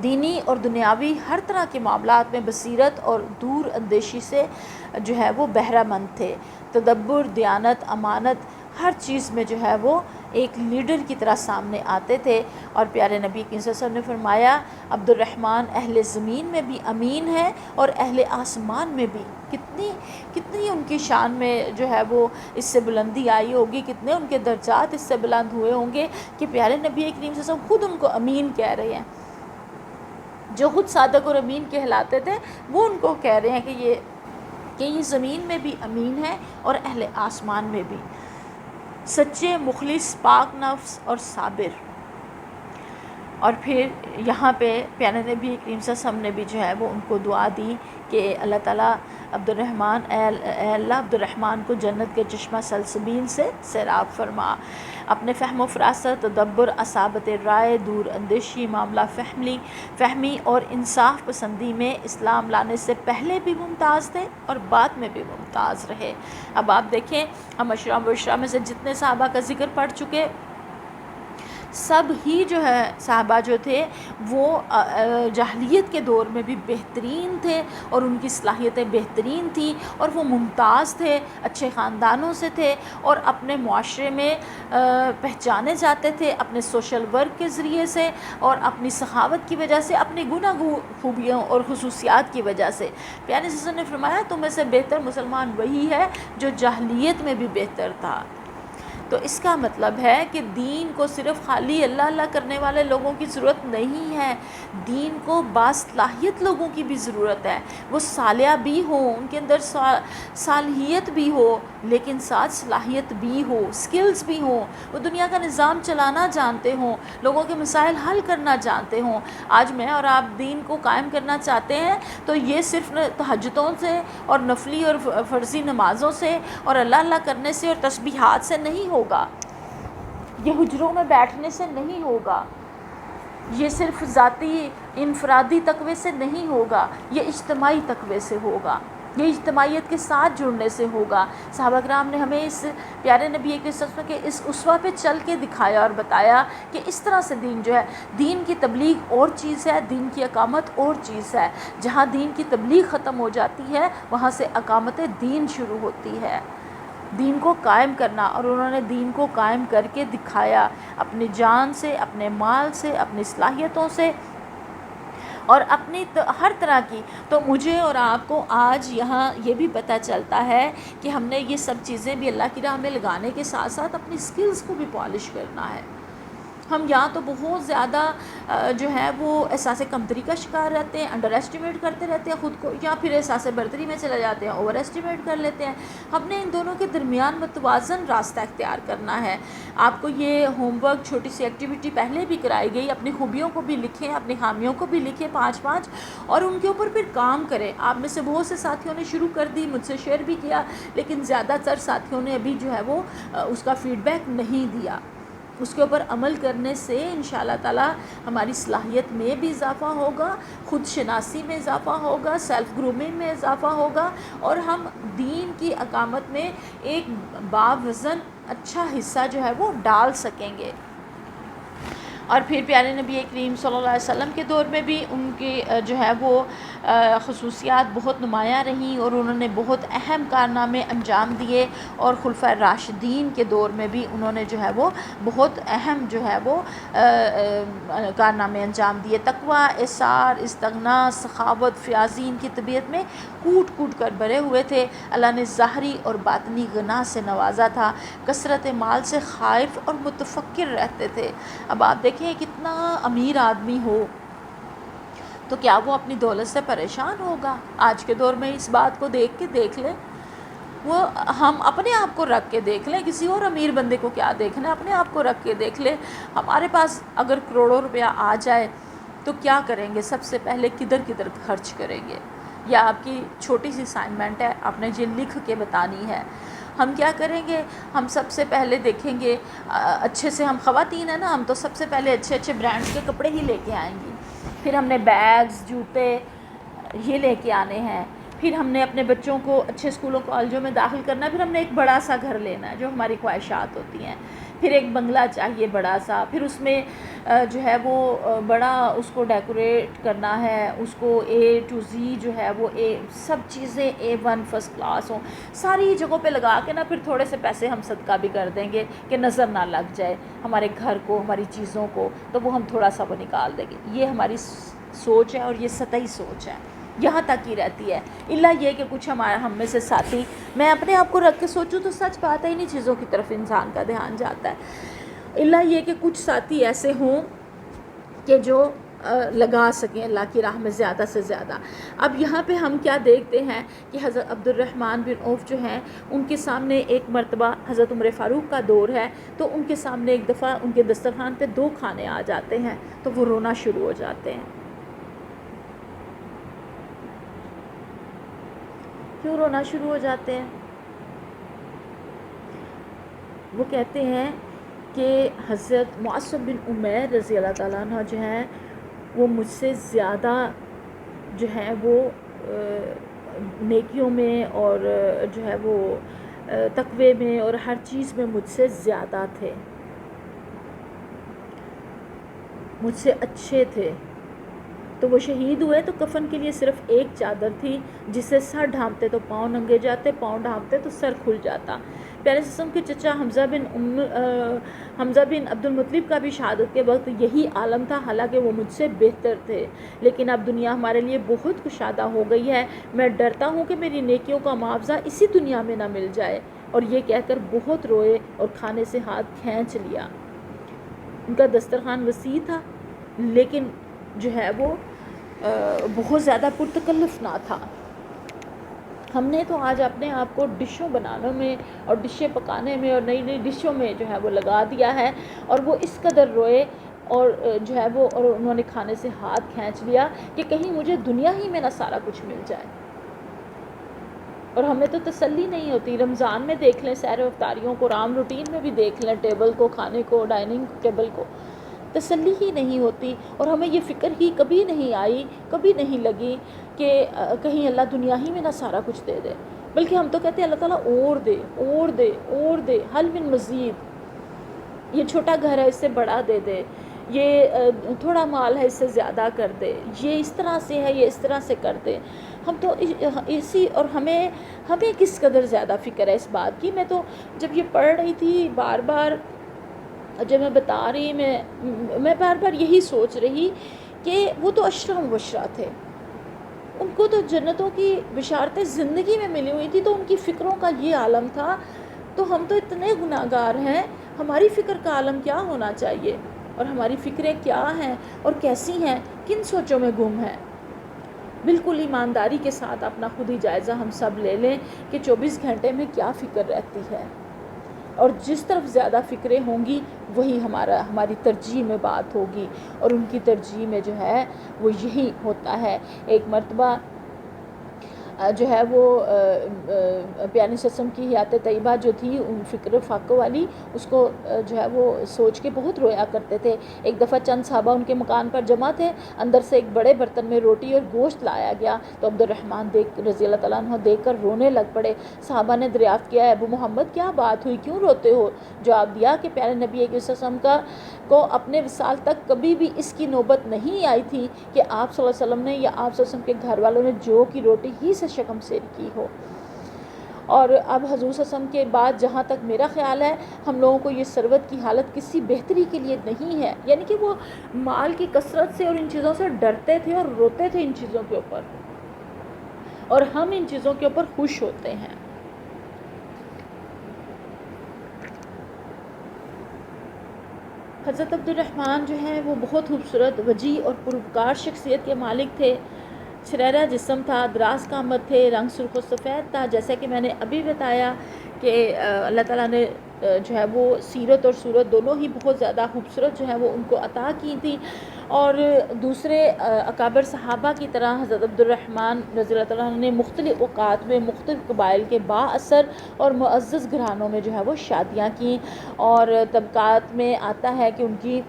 دینی اور دنیاوی ہر طرح کے معاملات میں بصیرت اور دور اندیشی سے جو ہے وہ بہرہ مند تھے، تدبر، دیانت، امانت، ہر چیز میں جو ہے وہ ایک لیڈر کی طرح سامنے آتے تھے۔ اور پیارے نبی کریم صلی اللہ علیہ وسلم نے فرمایا عبد الرحمن اہل زمین میں بھی امین ہے اور اہل آسمان میں بھی۔ کتنی ان کی شان میں جو ہے وہ اس سے بلندی آئی ہوگی، کتنے ان کے درجات اس سے بلند ہوئے ہوں گے کہ پیارے نبی کریم صلی اللہ علیہ وسلم خود ان کو امین کہہ رہے ہیں۔ جو خود صادق اور امین کہلاتے تھے وہ ان کو کہہ رہے ہیں کہ یہ زمین میں بھی امین ہے اور اہل آسمان میں بھی، سچے، مخلص، پاک نفس اور صابر۔ اور پھر یہاں پہ پیارے نبی کریم صلی اللہ علیہ وسلم نے بھی جو ہے وہ ان کو دعا دی کہ اللہ تعالیٰ اے اللہ عبد الرحمن کو جنت کے چشمہ سلسبیل سے سیراب فرما۔ اپنے فہم و فراست، تدبر، اصابت رائے، دور اندیشی، معاملہ فہمی اور انصاف پسندی میں اسلام لانے سے پہلے بھی ممتاز تھے اور بعد میں بھی ممتاز رہے۔ اب آپ دیکھیں ہم اشرام و اشرا میں سے جتنے صحابہ کا ذکر پڑھ چکے، سب ہی جو ہے صحابہ جو تھے وہ جاہلیت کے دور میں بھی بہترین تھے اور ان کی صلاحیتیں بہترین تھیں اور وہ ممتاز تھے، اچھے خاندانوں سے تھے اور اپنے معاشرے میں پہچانے جاتے تھے اپنے سوشل ورک کے ذریعے سے اور اپنی سخاوت کی وجہ سے، اپنی گناہ خوبیوں اور خصوصیات کی وجہ سے۔ پیارے صلی اللہ علیہ وسلم نے فرمایا تم میں سے بہتر مسلمان وہی ہے جو جاہلیت میں بھی بہتر تھا۔ تو اس کا مطلب ہے کہ دین کو صرف خالی اللہ اللہ کرنے والے لوگوں کی ضرورت نہیں ہے، دین کو باصلاحیت لوگوں کی بھی ضرورت ہے، وہ صالح بھی ہوں، ان کے اندر صالحیت بھی ہو، لیکن ساتھ صلاحیت بھی ہو، سکلز بھی ہوں، وہ دنیا کا نظام چلانا جانتے ہوں، لوگوں کے مسائل حل کرنا جانتے ہوں۔ آج میں اور آپ دین کو قائم کرنا چاہتے ہیں تو یہ صرف تہجدوں سے اور نفلی اور فرضی نمازوں سے اور اللہ اللہ کرنے سے اور تسبیحات سے نہیں ہوگا، یہ حجروں میں بیٹھنے سے نہیں ہوگا، یہ صرف ذاتی انفرادی تقوی سے نہیں ہوگا، یہ اجتماعی تقوی سے ہوگا، یہ اجتماعیت کے ساتھ جڑنے سے ہوگا۔ صحابہ کرام نے ہمیں اس پیارے نبی کے سلسلے کے اس اسوہ پہ چل کے دکھایا اور بتایا کہ اس طرح سے دین جو ہے، دین کی تبلیغ اور چیز ہے، دین کی اقامت اور چیز ہے۔ جہاں دین کی تبلیغ ختم ہو جاتی ہے وہاں سے اقامت دین شروع ہوتی ہے، دین کو قائم کرنا، اور انہوں نے دین کو قائم کر کے دکھایا، اپنی جان سے، اپنے مال سے، اپنی صلاحیتوں سے اور اپنی ہر طرح کی۔ تو مجھے اور آپ کو آج یہاں یہ بھی پتہ چلتا ہے کہ ہم نے یہ سب چیزیں بھی اللہ کی راہ میں لگانے کے ساتھ ساتھ اپنی سکلز کو بھی پالش کرنا ہے۔ ہم یا تو بہت زیادہ جو ہے وہ احساس کمتری کا شکار رہتے ہیں، انڈر ایسٹیمیٹ کرتے رہتے ہیں خود کو، یا پھر احساس برتری میں چلے جاتے ہیں، اوور ایسٹیمیٹ کر لیتے ہیں۔ ہم نے ان دونوں کے درمیان متوازن راستہ اختیار کرنا ہے۔ آپ کو یہ ہوم ورک، چھوٹی سی ایکٹیویٹی پہلے بھی کرائی گئی، اپنی خوبیوں کو بھی لکھیں، اپنی خامیوں کو بھی لکھیں 5 اور ان کے اوپر پھر کام کریں۔ آپ میں سے بہت سے ساتھیوں نے شروع کر دی، مجھ سے شیئر بھی کیا، لیکن زیادہ تر ساتھیوں نے ابھی جو ہے وہ اس کا فیڈ بیک نہیں دیا۔ اس کے اوپر عمل کرنے سے انشاءاللہ تعالی ہماری صلاحیت میں بھی اضافہ ہوگا، خود شناسی میں اضافہ ہوگا، سیلف گرومنگ میں اضافہ ہوگا، اور ہم دین کی اقامت میں ایک باوزن اچھا حصہ جو ہے وہ ڈال سکیں گے۔ اور پھر پیارے نبی کریم صلی اللہ علیہ وسلم کے دور میں بھی ان کی جو ہے وہ خصوصیات بہت نمایاں رہیں، اور انہوں نے بہت اہم کارنامے انجام دیے، اور خلفائے راشدین کے دور میں بھی انہوں نے جو ہے وہ بہت اہم جو ہے وہ کارنامے انجام دیے۔ تقوی، اثار، استغنا، سخاوت، فیاضین کی طبیعت میں کوٹ کوٹ کر بھرے ہوئے تھے۔ اللہ نے ظاہری اور باطنی غنا سے نوازا تھا، کثرت مال سے خائف اور متفکر رہتے تھے۔ اب آپ دیکھیں کتنا امیر آدمی ہو تو کیا وہ اپنی دولت سے پریشان ہوگا؟ آج کے دور میں اس بات کو دیکھ لیں، وہ ہم اپنے آپ کو رکھ کے دیکھ لیں، کسی اور امیر بندے کو کیا دیکھنا ہے، اپنے آپ کو رکھ کے دیکھ لیں۔ ہمارے پاس اگر کروڑوں روپیہ آ جائے تو کیا کریں گے؟ سب سے پہلے کدھر خرچ کریں گے؟ یا آپ کی چھوٹی سی اسائنمنٹ ہے، آپ نے جن لکھ کے بتانی ہے۔ ہم کیا کریں گے؟ ہم سب سے پہلے دیکھیں گے اچھے سے، ہم خواتین ہیں نا، ہم تو سب سے پہلے اچھے برانڈز کے کپڑے ہی لے کے آئیں گی، پھر ہم نے بیگز، جوتے یہ لے کے آنے ہیں، پھر ہم نے اپنے بچوں کو اچھے اسکولوں کالجوں میں داخل کرنا ہے، پھر ہم نے ایک بڑا سا گھر لینا ہے جو ہماری خواہشات ہوتی ہیں، پھر ایک بنگلہ چاہیے بڑا سا، پھر اس میں جو ہے وہ بڑا اس کو ڈیکوریٹ کرنا ہے، اس کو A to Z جو ہے وہ سب چیزیں A1 فرسٹ کلاس ہوں، ساری جگہوں پہ لگا کے نا پھر تھوڑے سے پیسے ہم صدقہ بھی کر دیں گے کہ نظر نہ لگ جائے ہمارے گھر کو، ہماری چیزوں کو، تو وہ ہم تھوڑا سا وہ نکال دیں گے۔ یہ ہماری سوچ ہے، اور یہ سطحی سوچ ہے، یہاں تک ہی رہتی ہے۔ الا یہ کہ کچھ ہم میں سے ساتھی، میں اپنے آپ کو رکھ کے سوچوں تو سچ بات ہے، انہیں چیزوں کی طرف انسان کا دھیان جاتا ہے۔ الا یہ کہ کچھ ساتھی ایسے ہوں کہ جو لگا سکیں اللہ کی راہ میں زیادہ سے زیادہ۔ اب یہاں پہ ہم کیا دیکھتے ہیں کہ حضرت عبد الرحمن بن عوف جو ہیں، ان کے سامنے ایک مرتبہ حضرت عمر فاروق کا دور ہے، تو ان کے سامنے ایک دفعہ ان کے دسترخوان پہ 2 کھانے آ جاتے ہیں، تو وہ رونا شروع ہو جاتے ہیں۔ کیوں رونا شروع ہو جاتے ہیں؟ وہ کہتے ہیں کہ حضرت معصب بن عمیر رضی اللہ تعالیٰ عنہ جو ہیں وہ مجھ سے زیادہ جو ہے وہ نیکیوں میں اور جو ہے وہ تقوی میں اور ہر چیز میں مجھ سے زیادہ تھے، مجھ سے اچھے تھے۔ تو وہ شہید ہوئے تو کفن کے لیے صرف ایک چادر تھی، جس سے سر ڈھانپتے تو پاؤں ننگے جاتے، پاؤں ڈھانپتے تو سر کھل جاتا۔ پیارے قسم کے چچا حمزہ بن عبد المطلب کا بھی شہادت کے وقت یہی عالم تھا، حالانکہ وہ مجھ سے بہتر تھے۔ لیکن اب دنیا ہمارے لیے بہت کشادہ ہو گئی ہے، میں ڈرتا ہوں کہ میری نیکیوں کا معاوضہ اسی دنیا میں نہ مل جائے۔ اور یہ کہہ کر بہت روئے اور کھانے سے ہاتھ کھینچ لیا۔ ان کا دسترخوان وسیع تھا لیکن جو ہے وہ بہت زیادہ پرتکلف نہ تھا۔ ہم نے تو آج اپنے آپ کو ڈشوں بنانے میں اور ڈشیں پکانے میں اور نئی نئی ڈشوں میں جو ہے وہ لگا دیا ہے، اور وہ اس قدر روئے اور جو ہے وہ اور انہوں نے کھانے سے ہاتھ کھینچ لیا کہ کہیں مجھے دنیا ہی میں نہ سارا کچھ مل جائے۔ اور ہمیں تو تسلی نہیں ہوتی۔ رمضان میں دیکھ لیں سحر و افطاریوں کو، رام روٹین میں بھی دیکھ لیں ٹیبل کو، کھانے کو، ڈائننگ ٹیبل کو، تسلی ہی نہیں ہوتی، اور ہمیں یہ فکر ہی کبھی نہیں آئی، کبھی نہیں لگی کہ کہیں اللہ دنیا ہی میں نہ سارا کچھ دے دے، بلکہ ہم تو کہتے ہیں اللہ تعالیٰ اور دے اور دے اور دے، حل من مزید، یہ چھوٹا گھر ہے اس سے بڑا دے دے، یہ تھوڑا مال ہے اس سے زیادہ کر دے، یہ اس طرح سے ہے یہ اس طرح سے کر دے۔ ہم تو اسی اور ہمیں کس قدر زیادہ فکر ہے اس بات کی۔ میں تو جب یہ پڑھ رہی تھی بار بار، جب میں بتا رہی، میں بار بار یہی سوچ رہی کہ وہ تو عشرہ مبشرہ تھے، ان کو تو جنتوں کی بشارتیں زندگی میں ملی ہوئی تھی، تو ان کی فکروں کا یہ عالم تھا۔ تو ہم تو اتنے گناہ گار ہیں، ہماری فکر کا عالم کیا ہونا چاہیے، اور ہماری فکریں کیا ہیں اور کیسی ہیں، کن سوچوں میں گم ہیں۔ بالکل ایمانداری کے ساتھ اپنا خود ہی جائزہ ہم سب لے لیں کہ 24 گھنٹے میں کیا فکر رہتی ہے، اور جس طرف زیادہ فکریں ہوں گی وہی ہماری ترجیح میں بات ہوگی، اور ان کی ترجیح میں جو ہے وہ یہی ہوتا ہے۔ ایک مرتبہ جو ہے وہ پیانی سسم کی حیات طیبہ جو تھی ان فکر فاقہ والی، اس کو جو ہے وہ سوچ کے بہت رویا کرتے تھے۔ ایک دفعہ چند صحابہ ان کے مکان پر جمع تھے، اندر سے ایک بڑے برتن میں روٹی اور گوشت لایا گیا، تو عبد الرحمن رضی اللہ تعالیٰ عنہ دیکھ کر رونے لگ پڑے۔ صحابہ نے دریافت کیا، ابو محمد کیا بات ہوئی، کیوں روتے ہو؟ جواب دیا کہ پیارے نبی وسلم کو اپنے وصال تک کبھی بھی اس کی نوبت نہیں آئی تھی کہ آپ صلی اللہ علیہ وسلم نے یا آپ صلی اللہ علیہ وسلم کے گھر والوں نے جو کی روٹی ہی سے شکم سیر کی ہو۔ اور اب حضور صلی اللہ علیہ وسلم کے بعد جہاں تک میرا خیال ہے، ہم لوگوں کو یہ ثروت کی حالت کسی بہتری کے لیے نہیں ہے، یعنی کہ وہ مال کی کثرت سے اور ان چیزوں سے ڈرتے تھے اور روتے تھے ان چیزوں کے اوپر، اور ہم ان چیزوں کے اوپر خوش ہوتے ہیں۔ حضرت عبد الرحمن جو ہیں وہ بہت خوبصورت، وجیح اور پروکار شخصیت کے مالک تھے۔ شریرہ جسم تھا، دراز قامت تھے، رنگ سرخ و سفید تھا، جیسا کہ میں نے ابھی بتایا کہ اللہ تعالیٰ نے جو ہے وہ سیرت اور صورت دونوں ہی بہت زیادہ خوبصورت جو ہے وہ ان کو عطا کی تھی، اور دوسرے اکابر صحابہ کی طرح حضرت عبد الرحمن رضی اللہ تعالیٰ عنہ نے مختلف اوقات میں مختلف قبائل کے با اثر اور معزز گھرانوں میں جو ہے وہ شادیاں کیں، اور طبقات میں آتا ہے کہ ان کی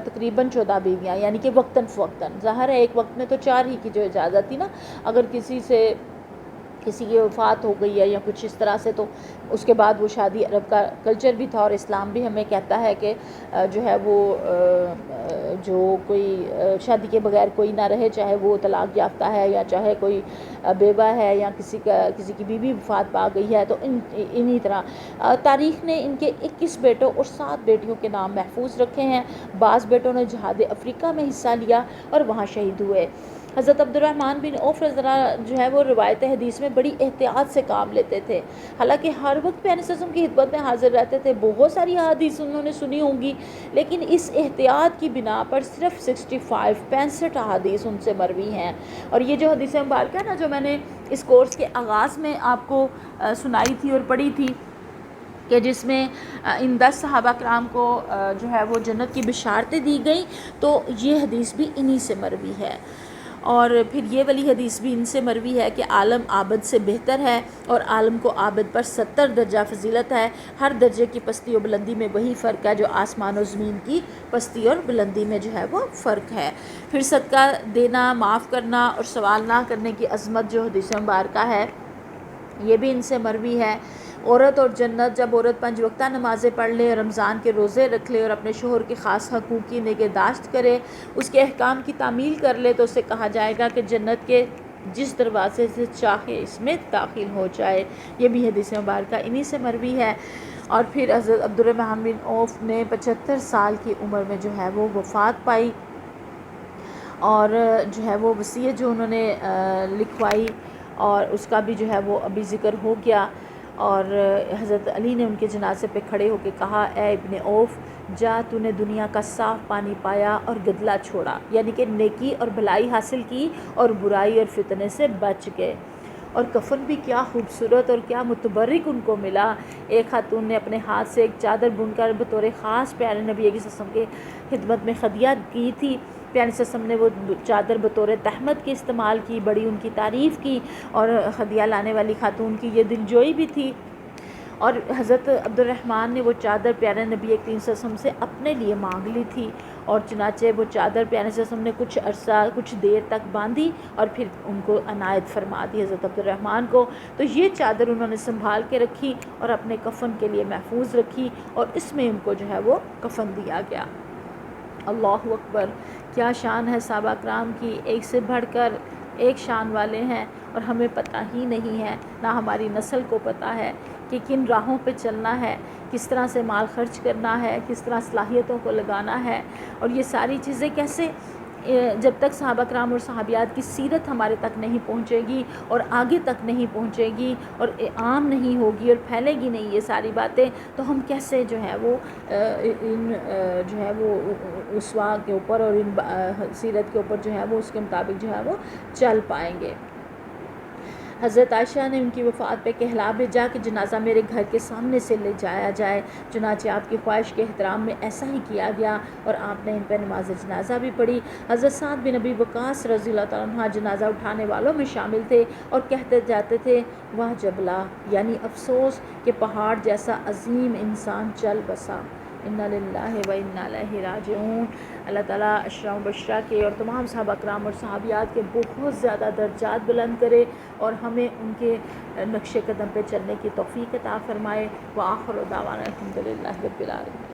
تقریباً 14 بیویاں، یعنی کہ وقتاً فوقتاً، ظاہر ہے ایک وقت میں تو 4 ہی کی جو اجازت تھی نا، اگر کسی کی وفات ہو گئی ہے یا کچھ اس طرح سے، تو اس کے بعد وہ شادی، عرب کا کلچر بھی تھا اور اسلام بھی ہمیں کہتا ہے کہ جو ہے وہ جو کوئی شادی کے بغیر کوئی نہ رہے، چاہے وہ طلاق یافتہ ہے یا چاہے کوئی بیوہ ہے یا کسی کی بیوی وفات پا گئی ہے، تو انہی طرح تاریخ نے ان کے 21 بیٹوں اور 7 بیٹیوں کے نام محفوظ رکھے ہیں۔ بعض بیٹوں نے جہاد افریقہ میں حصہ لیا اور وہاں شہید ہوئے۔ حضرت عبد الرحمن بن عوف رضی اللہ جو ہے وہ روایت حدیث میں بڑی احتیاط سے کام لیتے تھے، حالانکہ ہر وقت پیارے وسلم کی خدمت میں حاضر رہتے تھے، بہت ساری احادیث انہوں نے سنی ہوں گی، لیکن اس احتیاط کی بنا پر صرف 65 احادیث ان سے مروی ہیں۔ اور یہ جو حدیث مبارکہ نا، جو میں نے اس کورس کے آغاز میں آپ کو سنائی تھی اور پڑھی تھی، کہ جس میں ان 10 صحابہ کرام کو جو ہے وہ جنت کی بشارتیں دی گئیں، تو یہ حدیث بھی انہی سے مروی ہے۔ اور پھر یہ والی حدیث بھی ان سے مروی ہے کہ عالم عابد سے بہتر ہے، اور عالم کو عابد پر 70 درجہ فضیلت ہے۔ ہر درجے کی پستی و بلندی میں وہی فرق ہے جو آسمان و زمین کی پستی اور بلندی میں جو ہے وہ فرق ہے۔ پھر صدقہ دینا، معاف کرنا اور سوال نہ کرنے کی عظمت جو حدیث مبارکہ ہے، یہ بھی ان سے مروی ہے۔ عورت اور جنت، جب عورت 5 وقتہ نمازیں پڑھ لے، رمضان کے روزے رکھ لے اور اپنے شوہر کے خاص حقوق کی نگہداشت کرے، اس کے احکام کی تعمیل کر لے، تو اسے کہا جائے گا کہ جنت کے جس دروازے سے چاہے اس میں داخل ہو جائے۔ یہ بھی حدیث مبارکہ انہی سے مروی ہے۔ اور پھر حضرت عبد الرحمن بن عوف نے 75 سال کی عمر میں جو ہے وہ وفات پائی، اور جو ہے وہ وصیت جو انہوں نے لکھوائی، اور اس کا بھی جو ہے وہ ابھی ذکر ہو گیا۔ اور حضرت علی نے ان کے جنازے پہ کھڑے ہو کے کہا اے ابن عوف جا تو نے دنیا کا صاف پانی پایا اور گدلا چھوڑا، یعنی کہ نیکی اور بھلائی حاصل کی اور برائی اور فتنے سے بچ گئے۔ اور کفن بھی کیا خوبصورت اور کیا متبرک ان کو ملا۔ ایک خاتون نے اپنے ہاتھ سے ایک چادر بن کر بطور خاص پیارے نبی صلی اللہ علیہ وسلم کے خدمت میں ہدیہ کی تھی۔ پیارے صلی اللہ علیہ وسلم نے وہ چادر بطور تہمت کی استعمال کی، بڑی ان کی تعریف کی، اور ہدیہ لانے والی خاتون کی یہ دلجوئی بھی تھی۔ اور حضرت عبد الرحمن نے وہ چادر پیارے نبی کریم صلی اللہ علیہ وسلم سے اپنے لیے مانگ لی تھی، اور چنانچہ وہ چادر پیارے صلی اللہ علیہ وسلم نے کچھ عرصہ کچھ دیر تک باندھی اور پھر ان کو عنایت فرما دی حضرت عبد الرحمن کو۔ تو یہ چادر انہوں نے سنبھال کے رکھی اور اپنے کفن کے لیے محفوظ رکھی، اور اس میں ان کو جو ہے وہ کفن دیا گیا۔ اللہ اکبر، کیا شان ہے صحابہ کرام کی، ایک سے بڑھ کر ایک شان والے ہیں، اور ہمیں پتہ ہی نہیں ہے، نہ ہماری نسل کو پتہ ہے کہ کن راہوں پہ چلنا ہے، کس طرح سے مال خرچ کرنا ہے، کس طرح صلاحیتوں کو لگانا ہے، اور یہ ساری چیزیں کیسے جب تک صحابہ کرام اور صحابیات کی سیرت ہمارے تک نہیں پہنچے گی اور آگے تک نہیں پہنچے گی اور عام نہیں ہوگی اور پھیلے گی نہیں یہ ساری باتیں، تو ہم کیسے جو ہے وہ ان جو ہے وہ اسوا کے اوپر اور ان سیرت کے اوپر جو ہے وہ اس کے مطابق جو ہے وہ چل پائیں گے۔ حضرت عائشہ نے ان کی وفات پہ کہلا بھیجا کہ جنازہ میرے گھر کے سامنے سے لے جایا جائے، چنانچہ آپ کی خواہش کے احترام میں ایسا ہی کیا گیا، اور آپ نے ان پہ نماز جنازہ بھی پڑھی۔ حضرت سعد بن ابی وقاص رضی اللہ تعالیٰ عنہ جنازہ اٹھانے والوں میں شامل تھے، اور کہتے جاتے تھے واہ جبلہ، یعنی افسوس کہ پہاڑ جیسا عظیم انسان چل بسا۔ انا للہ و انا الیہ راجعون۔ اللہ تعالیٰ اشرا و بشرا کے اور تمام صحابہ کرام اور صحابیات کے بہت زیادہ درجات بلند کرے، اور ہمیں ان کے نقش قدم پہ چلنے کی توفیق عطا فرمائے۔ وآخر دعوانا الحمدللہ رب العالمین۔